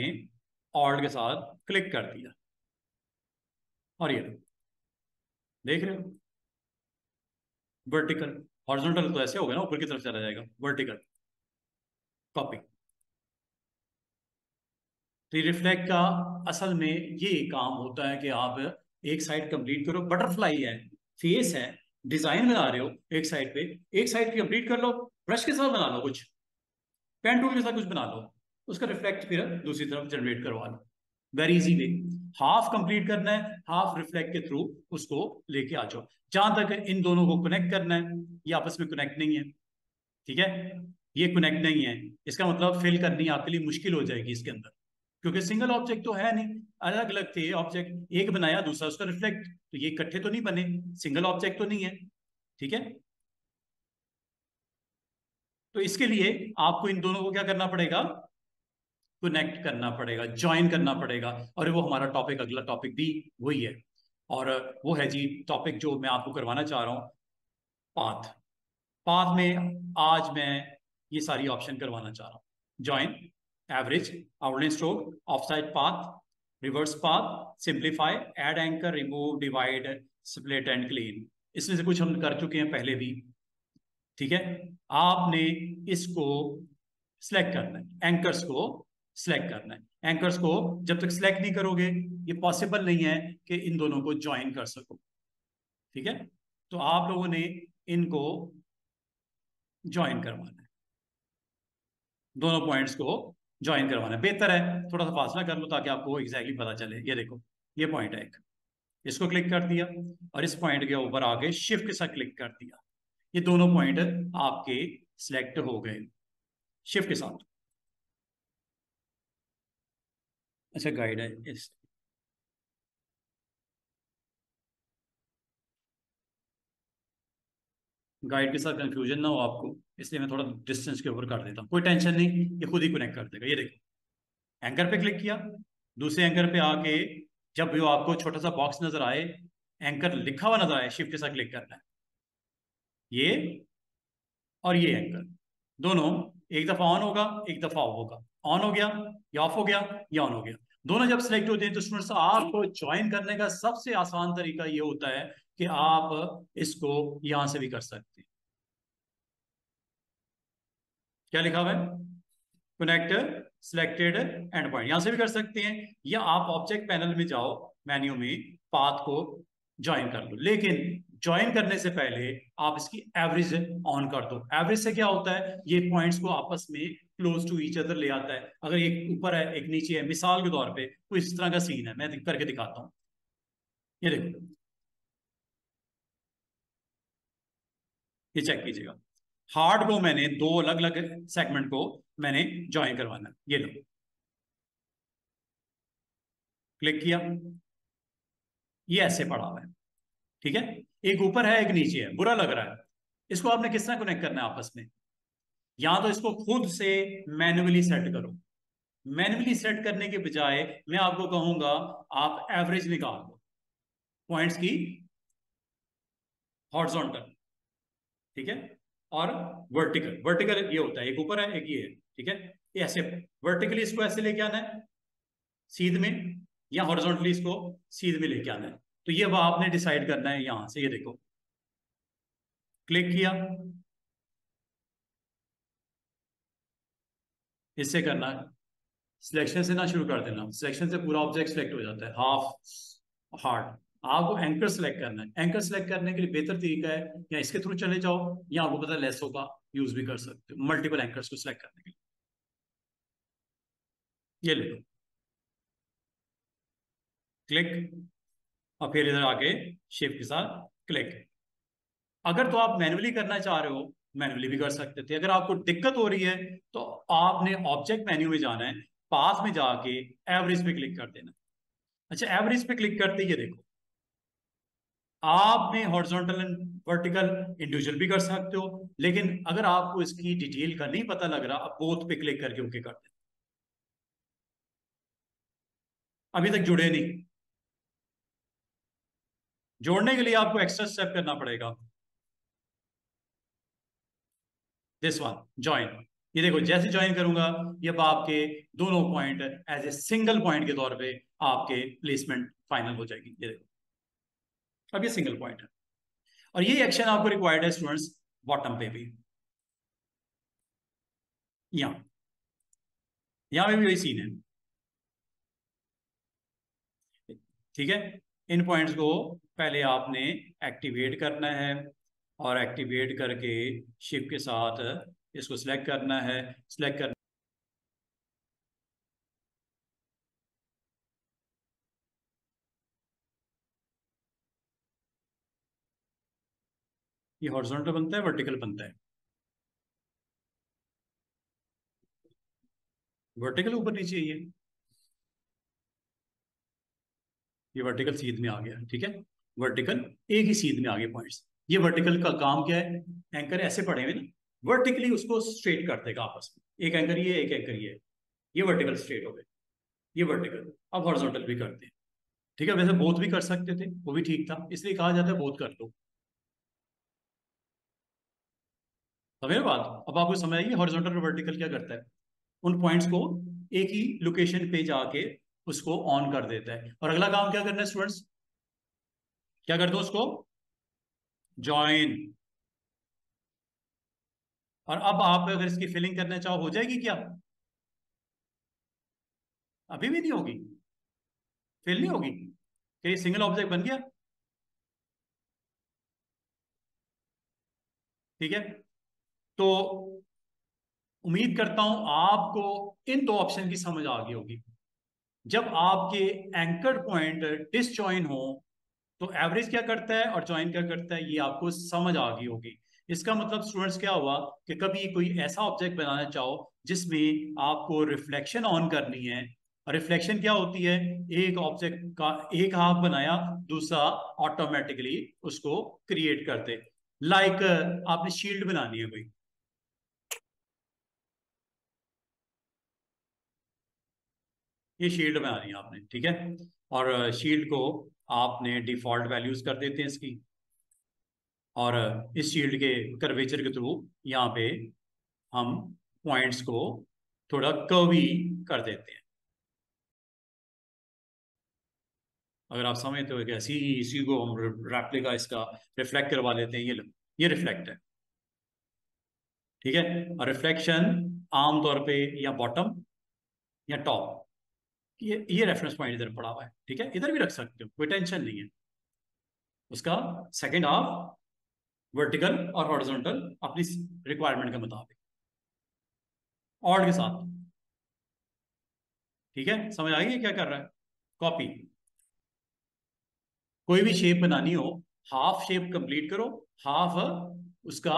ऑल्ट के साथ क्लिक कर दिया, और ये देख रहे हो वर्टिकल। हॉरिजॉन्टल तो ऐसे होगा ना, ऊपर की तरफ चला जाएगा, वर्टिकल कॉपी। तो रिफ्लेक्ट का असल में ये काम होता है कि आप एक साइड कंप्लीट करो, बटरफ्लाई है, फेस है, डिजाइन बना रहे हो एक साइड पे, एक साइड कंप्लीट कर लो, ब्रश के साथ बना लो कुछ, पेन टूल के साथ कुछ बना लो, उसका रिफ्लेक्ट फिर दूसरी तरफ जनरेट करवा लो। Very easy way. Half complete करना है, हाफ रिफ्लेक्ट के थ्रू उसको लेके आ जाओ। जहां तक इन दोनों को कनेक्ट करना है, ये आपस में कनेक्ट नहीं है, ठीक है। ये कनेक्ट नहीं है, इसका मतलब फिल करनी आपके लिए मुश्किल हो जाएगी इसके अंदर, क्योंकि सिंगल ऑब्जेक्ट तो है नहीं, अलग अलग थे ऑब्जेक्ट, एक बनाया दूसरा उसका रिफ्लेक्ट, तो ये इकट्ठे तो नहीं बने, सिंगल ऑब्जेक्ट तो नहीं है, ठीक है। तो इसके लिए आपको इन दोनों को क्या करना पड़ेगा? कनेक्ट करना पड़ेगा, ज्वाइन करना पड़ेगा। और वो हमारा टॉपिक, अगला टॉपिक भी वही है, और वो है जी टॉपिक जो मैं आपको करवाना चाह रहा हूँ, पाथ। पाथ में आज मैं ये सारी ऑप्शन करवाना चाह रहा हूँ। Join, average, outline stroke, offside path, reverse path, simplify, add anchor, remove, divide, split and clean. इसमें से कुछ हम कर चुके हैं पहले भी, ठीक है। आपने इसको सिलेक्ट करना है, एंकर्स को सिलेक्ट करना है। एंकर्स को जब तक सिलेक्ट नहीं करोगे, ये पॉसिबल नहीं है कि इन दोनों को ज्वाइन कर सको, ठीक है। तो आप लोगों ने इनको ज्वाइन करवाना है, दोनों पॉइंट्स को ज्वाइन करवाना है। बेहतर है थोड़ा सा फासला कर लो ताकि आपको एग्जैक्टली पता चले। ये देखो, ये पॉइंट है एक, इसको क्लिक कर दिया, और इस पॉइंट के ऊपर आके शिफ्ट के साथ क्लिक कर दिया, ये दोनों पॉइंट आपके सिलेक्ट हो गए शिफ्ट के साथ। अच्छा गाइड है इस, गाइड के साथ कंफ्यूजन ना हो आपको, इसलिए मैं थोड़ा डिस्टेंस के ऊपर कर देता हूँ, कोई टेंशन नहीं, ये खुद ही कनेक्ट कर देगा। ये देखो, एंकर पे क्लिक किया, दूसरे एंकर पे आके जब भी आपको छोटा सा बॉक्स नजर आए, एंकर लिखा हुआ नजर आए, शिफ्ट के साथ क्लिक करना है। ये और ये एंकर दोनों एक दफा ऑन होगा, एक दफा ऑफ होगा। ऑन हो गया या ऑफ हो गया, या ऑन हो गया, दोनों जब सिलेक्ट होते हैं तो स्टूडेंट्स आपको ज्वाइन करने का सबसे आसान तरीका ये होता है कि आप इसको यहां से भी कर सकते हैं। क्या लिखा हुआ है? कनेक्ट सिलेक्टेड एंड पॉइंट, यहां से भी कर सकते हैं, या आप ऑब्जेक्ट पैनल में जाओ, मेन्यू में पाथ को ज्वाइन कर लो। लेकिन ज्वाइन करने से पहले आप इसकी एवरेज ऑन कर दो। एवरेज से क्या होता है, ये पॉइंट्स को आपस में क्लोज टू ईच अदर ले आता है। अगर एक ऊपर है एक नीचे है, मिसाल के तौर पे कोई इस तरह का सीन है, मैं करके दिखाता हूँ। ये देखो, ये चेक कीजिएगा, हार्ड को मैंने दो अलग अलग सेगमेंट को मैंने ज्वाइन करवाना है। ये लो, क्लिक किया, ये ऐसे पड़ा हुआ है, ठीक है, एक ऊपर है एक नीचे है, बुरा लग रहा है। इसको आपने किस तरह कनेक्ट करना है आपस में, या तो इसको खुद से मैन्युअली सेट करो। मैन्युअली सेट करने के बजाय मैं आपको कहूंगा आप एवरेज निकाल दो पॉइंट्स की हॉरिजॉन्टल, ठीक है, और वर्टिकल। वर्टिकल ये होता है, एक ऊपर है एक ये है, ठीक है, ये ऐसे वर्टिकली इसको ऐसे लेके आना है सीध में, या हॉरिजॉन्टली इसको सीध में लेके आना है। तो ये अब आपने डिसाइड करना है यहां से, ये देखो क्लिक किया, इससे करना है, सिलेक्शन से ना शुरू कर देना, सिलेक्शन से पूरा ऑब्जेक्ट सिलेक्ट हो जाता है हाफ हार्ड। आपको एंकर सेलेक्ट करना है, एंकर सेलेक्ट करने के लिए बेहतर तरीका है या इसके थ्रू चले जाओ, या आपको पता है लेसो का यूज भी कर सकते हो मल्टीपल एंकर्स को सिलेक्ट करने के लिए। ये ले लो, क्लिक, और फिर इधर आके शिफ्ट के साथ क्लिक। अगर तो आप मैन्युअली करना चाह रहे हो मैन्युअली भी कर सकते थे, अगर आपको दिक्कत हो रही है तो आपने ऑब्जेक्ट मेन्यू में जाना है, पाथ में जाके एवरेज पे क्लिक कर देना। अच्छा, एवरेज पे क्लिक करते ही ये देखो आपने हॉरिजॉन्टल एंड वर्टिकल इंडिविजुअल भी कर सकते हो, लेकिन अगर आपको इसकी डिटेल का नहीं पता लग रहा, आप बोथ पे क्लिक करके ओके कर दें। अभी तक जुड़े नहीं, जोड़ने के लिए आपको एक्स्ट्रा स्टेप करना पड़ेगा, दिस वन ज्वाइन। ये देखो जैसे ज्वाइन करूंगा ये अब आपके दोनों point as a single point के तौर पे आपके प्लेसमेंट फाइनल हो जाएगी। ये देखो अब ये सिंगल पॉइंट है, और ये एक्शन आपको रिक्वायर्ड है स्टूडेंट्स बॉटम पे भी, यहाँ यहाँ पे भी वही सीन है, ठीक है। इन पॉइंट्स को पहले आपने एक्टिवेट करना है, और एक्टिवेट करके शिफ्ट के साथ इसको सिलेक्ट करना है, सिलेक्ट कर ये हॉरिजॉन्टल बनता है वर्टिकल बनता है, वर्टिकल ऊपर नीचे ये वर्टिकल सीध में आ गया, ठीक है, वर्टिकल एक ही सीध में आ गए पॉइंट्स। ये वर्टिकल का काम क्या है, एंकर ऐसे पड़े हुए ना, वर्टिकली उसको स्ट्रेट कर देगा आपस में, एक एंकर ये एक एंकर ये वर्टिकल स्ट्रेट हो गए, ये वर्टिकल। अब हॉरिजॉन्टल भी करते हैं, ठीक है, वैसे बोथ भी कर सकते थे वो भी ठीक था, इसलिए कहा जाता है बोथ कर लो। तो मेरे बात अब आपको समझ आएगी हॉरिजॉन्टल और वर्टिकल क्या करता है, उन पॉइंट्स को एक ही लोकेशन पे जाके उसको ऑन कर देता है। और अगला काम क्या करना है स्टूडेंट्स, क्या कर दो उसको ज्वाइन। और अब आप अगर इसकी फिलिंग करना चाहो हो जाएगी क्या, अभी भी नहीं होगी, फिल नहीं होगी, कि सिंगल ऑब्जेक्ट बन गया, ठीक है। तो उम्मीद करता हूं आपको इन दो ऑप्शन की समझ आ गई होगी। जब आपके एंकर पॉइंट डिसजॉइन हो तो एवरेज क्या करता है और ज्वाइन क्या करता है, ये आपको समझ आ गई होगी। इसका मतलब स्टूडेंट्स क्या हुआ कि कभी कोई ऐसा ऑब्जेक्ट बनाना चाहो जिसमें आपको रिफ्लेक्शन ऑन करनी है, और रिफ्लेक्शन क्या होती है, एक ऑब्जेक्ट का एक हाफ बनाया दूसरा ऑटोमेटिकली उसको क्रिएट करते, लाइक आपने शील्ड बनानी है कोई, ये शील्ड बनानी है आपने, ठीक है, और शील्ड को आपने डिफॉल्ट वैल्यूज कर देते हैं इसकी, और इस शील्ड के कर्वेचर के थ्रू यहाँ पे हम पॉइंट्स को थोड़ा कर्वी कर देते हैं। अगर आप समझते हो कि ऐसी इसी को हम रेप्लिका इसका रिफ्लेक्ट करवा लेते हैं, ये लो ये रिफ्लेक्ट है, ठीक है। और रिफ्लेक्शन आमतौर पे या बॉटम या टॉप, ये रेफरेंस पॉइंट इधर पड़ा हुआ है, ठीक है, इधर भी रख सकते हो कोई टेंशन नहीं है। उसका सेकेंड हाफ वर्टिकल और हॉरिजॉन्टल अपनी रिक्वायरमेंट के मुताबिक ऑड के साथ, ठीक है, समझ आएगी क्या कर रहा है, कॉपी। कोई भी शेप बनानी हो हाफ शेप कंप्लीट करो, हाफ उसका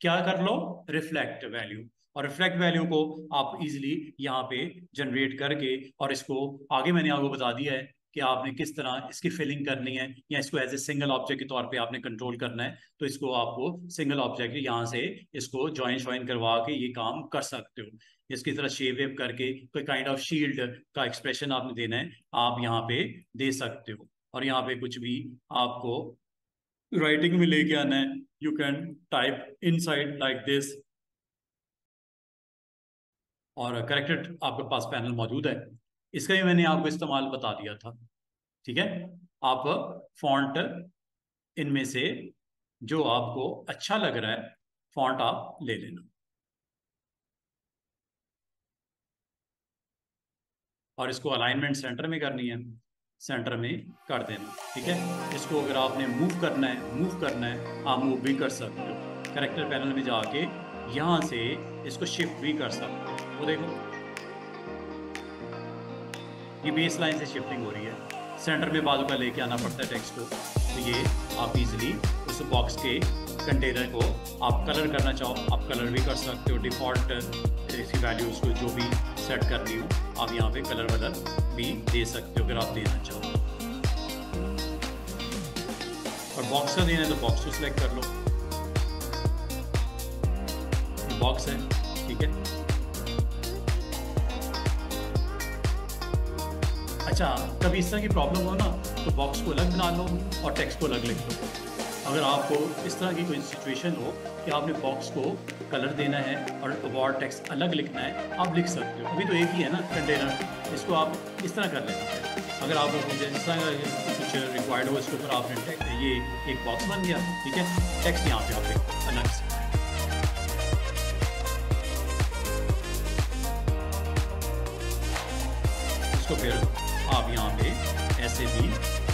क्या कर लो रिफ्लेक्ट वैल्यू, और रिफ्लेक्ट वैल्यू को आप इजीली यहाँ पे जनरेट करके, और इसको आगे मैंने आपको बता दिया है कि आपने किस तरह इसकी फिलिंग करनी है, या इसको एज ए सिंगल ऑब्जेक्ट के तौर पे आपने कंट्रोल करना है। तो इसको आपको सिंगल ऑब्जेक्ट यहाँ से इसको ज्वाइन करवा के ये काम कर सकते हो। इसकी तरह शेप वेप करके कोई काइंड ऑफ शील्ड का एक्सप्रेशन आपने देना है, आप यहाँ पे दे सकते हो। और यहाँ पे कुछ भी आपको राइटिंग में लेके आना है, you can type inside like this. और करेक्टेड आपके पास पैनल मौजूद है, इसका भी मैंने आपको इस्तेमाल बता दिया था। ठीक है, आप फॉन्ट इनमें से जो आपको अच्छा लग रहा है फॉन्ट आप ले लेना, और इसको अलाइनमेंट सेंटर में करनी है, सेंटर में कर देना। ठीक है, इसको अगर आपने मूव करना है आप मूव भी कर सकते हो। कैरेक्टर पैनल में जाके यहाँ से इसको शिफ्ट भी कर सकते हो। वो देखो ये बेस लाइन से शिफ्टिंग हो रही है, सेंटर में बाजू का लेके आना पड़ता है टेक्स्ट को। तो ये आप इजीली उस बॉक्स के कंटेनर को आप कलर करना चाहो आप कलर भी कर सकते हो। डिफ़ॉल्ट इसकी वैल्यूज़ को जो भी सेट करनी हो आप यहाँ पे कलर वलर भी दे सकते हो अगर आप देना चाहो। और बॉक्स का देना है तो बॉक्स को सिलेक्ट कर लो, बॉक्स है। ठीक है, अच्छा कभी इस तरह की प्रॉब्लम हो ना तो बॉक्स को अलग बना लो और टेक्स्ट को अलग लिख लो। अगर आपको इस तरह की कोई सिचुएशन हो कि आपने बॉक्स को कलर देना है और वर्ड टेक्स्ट अलग लिखना है, आप लिख सकते हो। अभी तो एक ही है ना कंटेनर, इसको आप इस तरह कर लेना। अगर आपको जिस तरह कुछ रिक्वायर्ड हो इसके ऊपर आपने ये एक बॉक्स बन गया। ठीक है, टेक्स्ट यहाँ पे आप लिखो अलग से। इसको फिर आप यहाँ पे ऐसे भी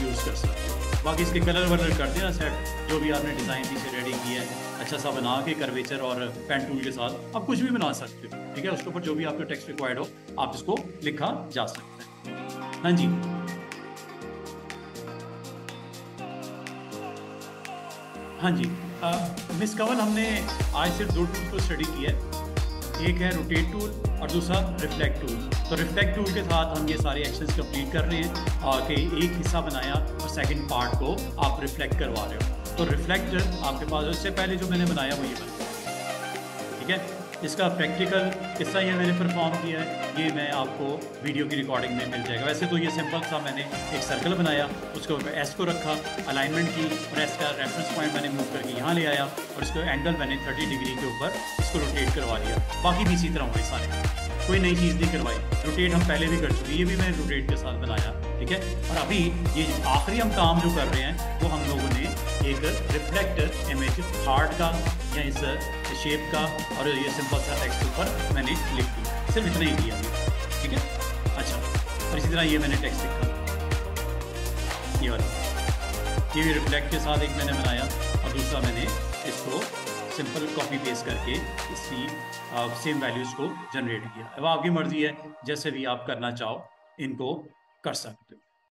यूज़ कर सकते हो। बाकी इसके कलर वलर कर देना सेट, जो भी आपने डिज़ाइन पीछे रेडी किया है अच्छा सा बना के कर्वेचर और पेन टूल के साथ आप कुछ भी बना सकते हो। ठीक है, उसके ऊपर जो भी आपको टेक्स्ट रिक्वायर्ड हो आप इसको लिखा जा सकता है। हाँ जी, हाँ जी मिस कंवल, हमने आज सिर्फ 2 टूल को स्टडी किया है, एक है रोटेट टूल और दूसरा रिफ्लेक्ट टूल। तो रिफ्लेक्ट टूल के साथ हम ये सारे एक्शंस कंप्लीट कर रहे हैं और कि एक हिस्सा बनाया और सेकंड पार्ट को आप रिफ्लेक्ट करवा रहे हो। तो रिफ्लेक्ट आपके पास इससे पहले जो मैंने बनाया वो ये बन गया। ठीक है, इसका प्रैक्टिकल किस्सा ये मैंने परफॉर्म किया है, ये मैं आपको वीडियो की रिकॉर्डिंग में मिल जाएगा। वैसे तो ये सिंपल सा मैंने एक सर्कल बनाया, उसके ऊपर एस को रखा, अलाइनमेंट की और एस का रेफरेंस पॉइंट मैंने मूव करके यहाँ ले आया और इसको एंगल मैंने 30 डिग्री के ऊपर इसको रोटेट करवा लिया। बाकी भी इसी तरह हुए सारे, कोई नई चीज़ नहीं करवाई। रोटेट हम पहले भी कर चुके, ये भी मैंने रोटेट के साथ बनाया। ठीक है, और अभी ये आखिरी हम काम जो कर रहे हैं वो हम लोगों ने एक रिफ्लेक्ट इमेज हार्ट का या इस शेप का और ये सिंपल सा टेक्स्ट ऊपर मैंने लिख दिया, सिर्फ इतना ही किया। ठीक है, अच्छा, और इसी तरह ये मैंने टेक्स्ट लिखा, ये वाला, ये भी रिफ्लेक्ट के साथ एक मैंने बनाया और दूसरा मैंने इसको सिंपल कॉपी पेस्ट करके इसकी सेम वैल्यूज़ को जनरेट किया। अब आपकी मर्ज़ी है, जैसे भी आप करना चाहो इनको कर सकते हो।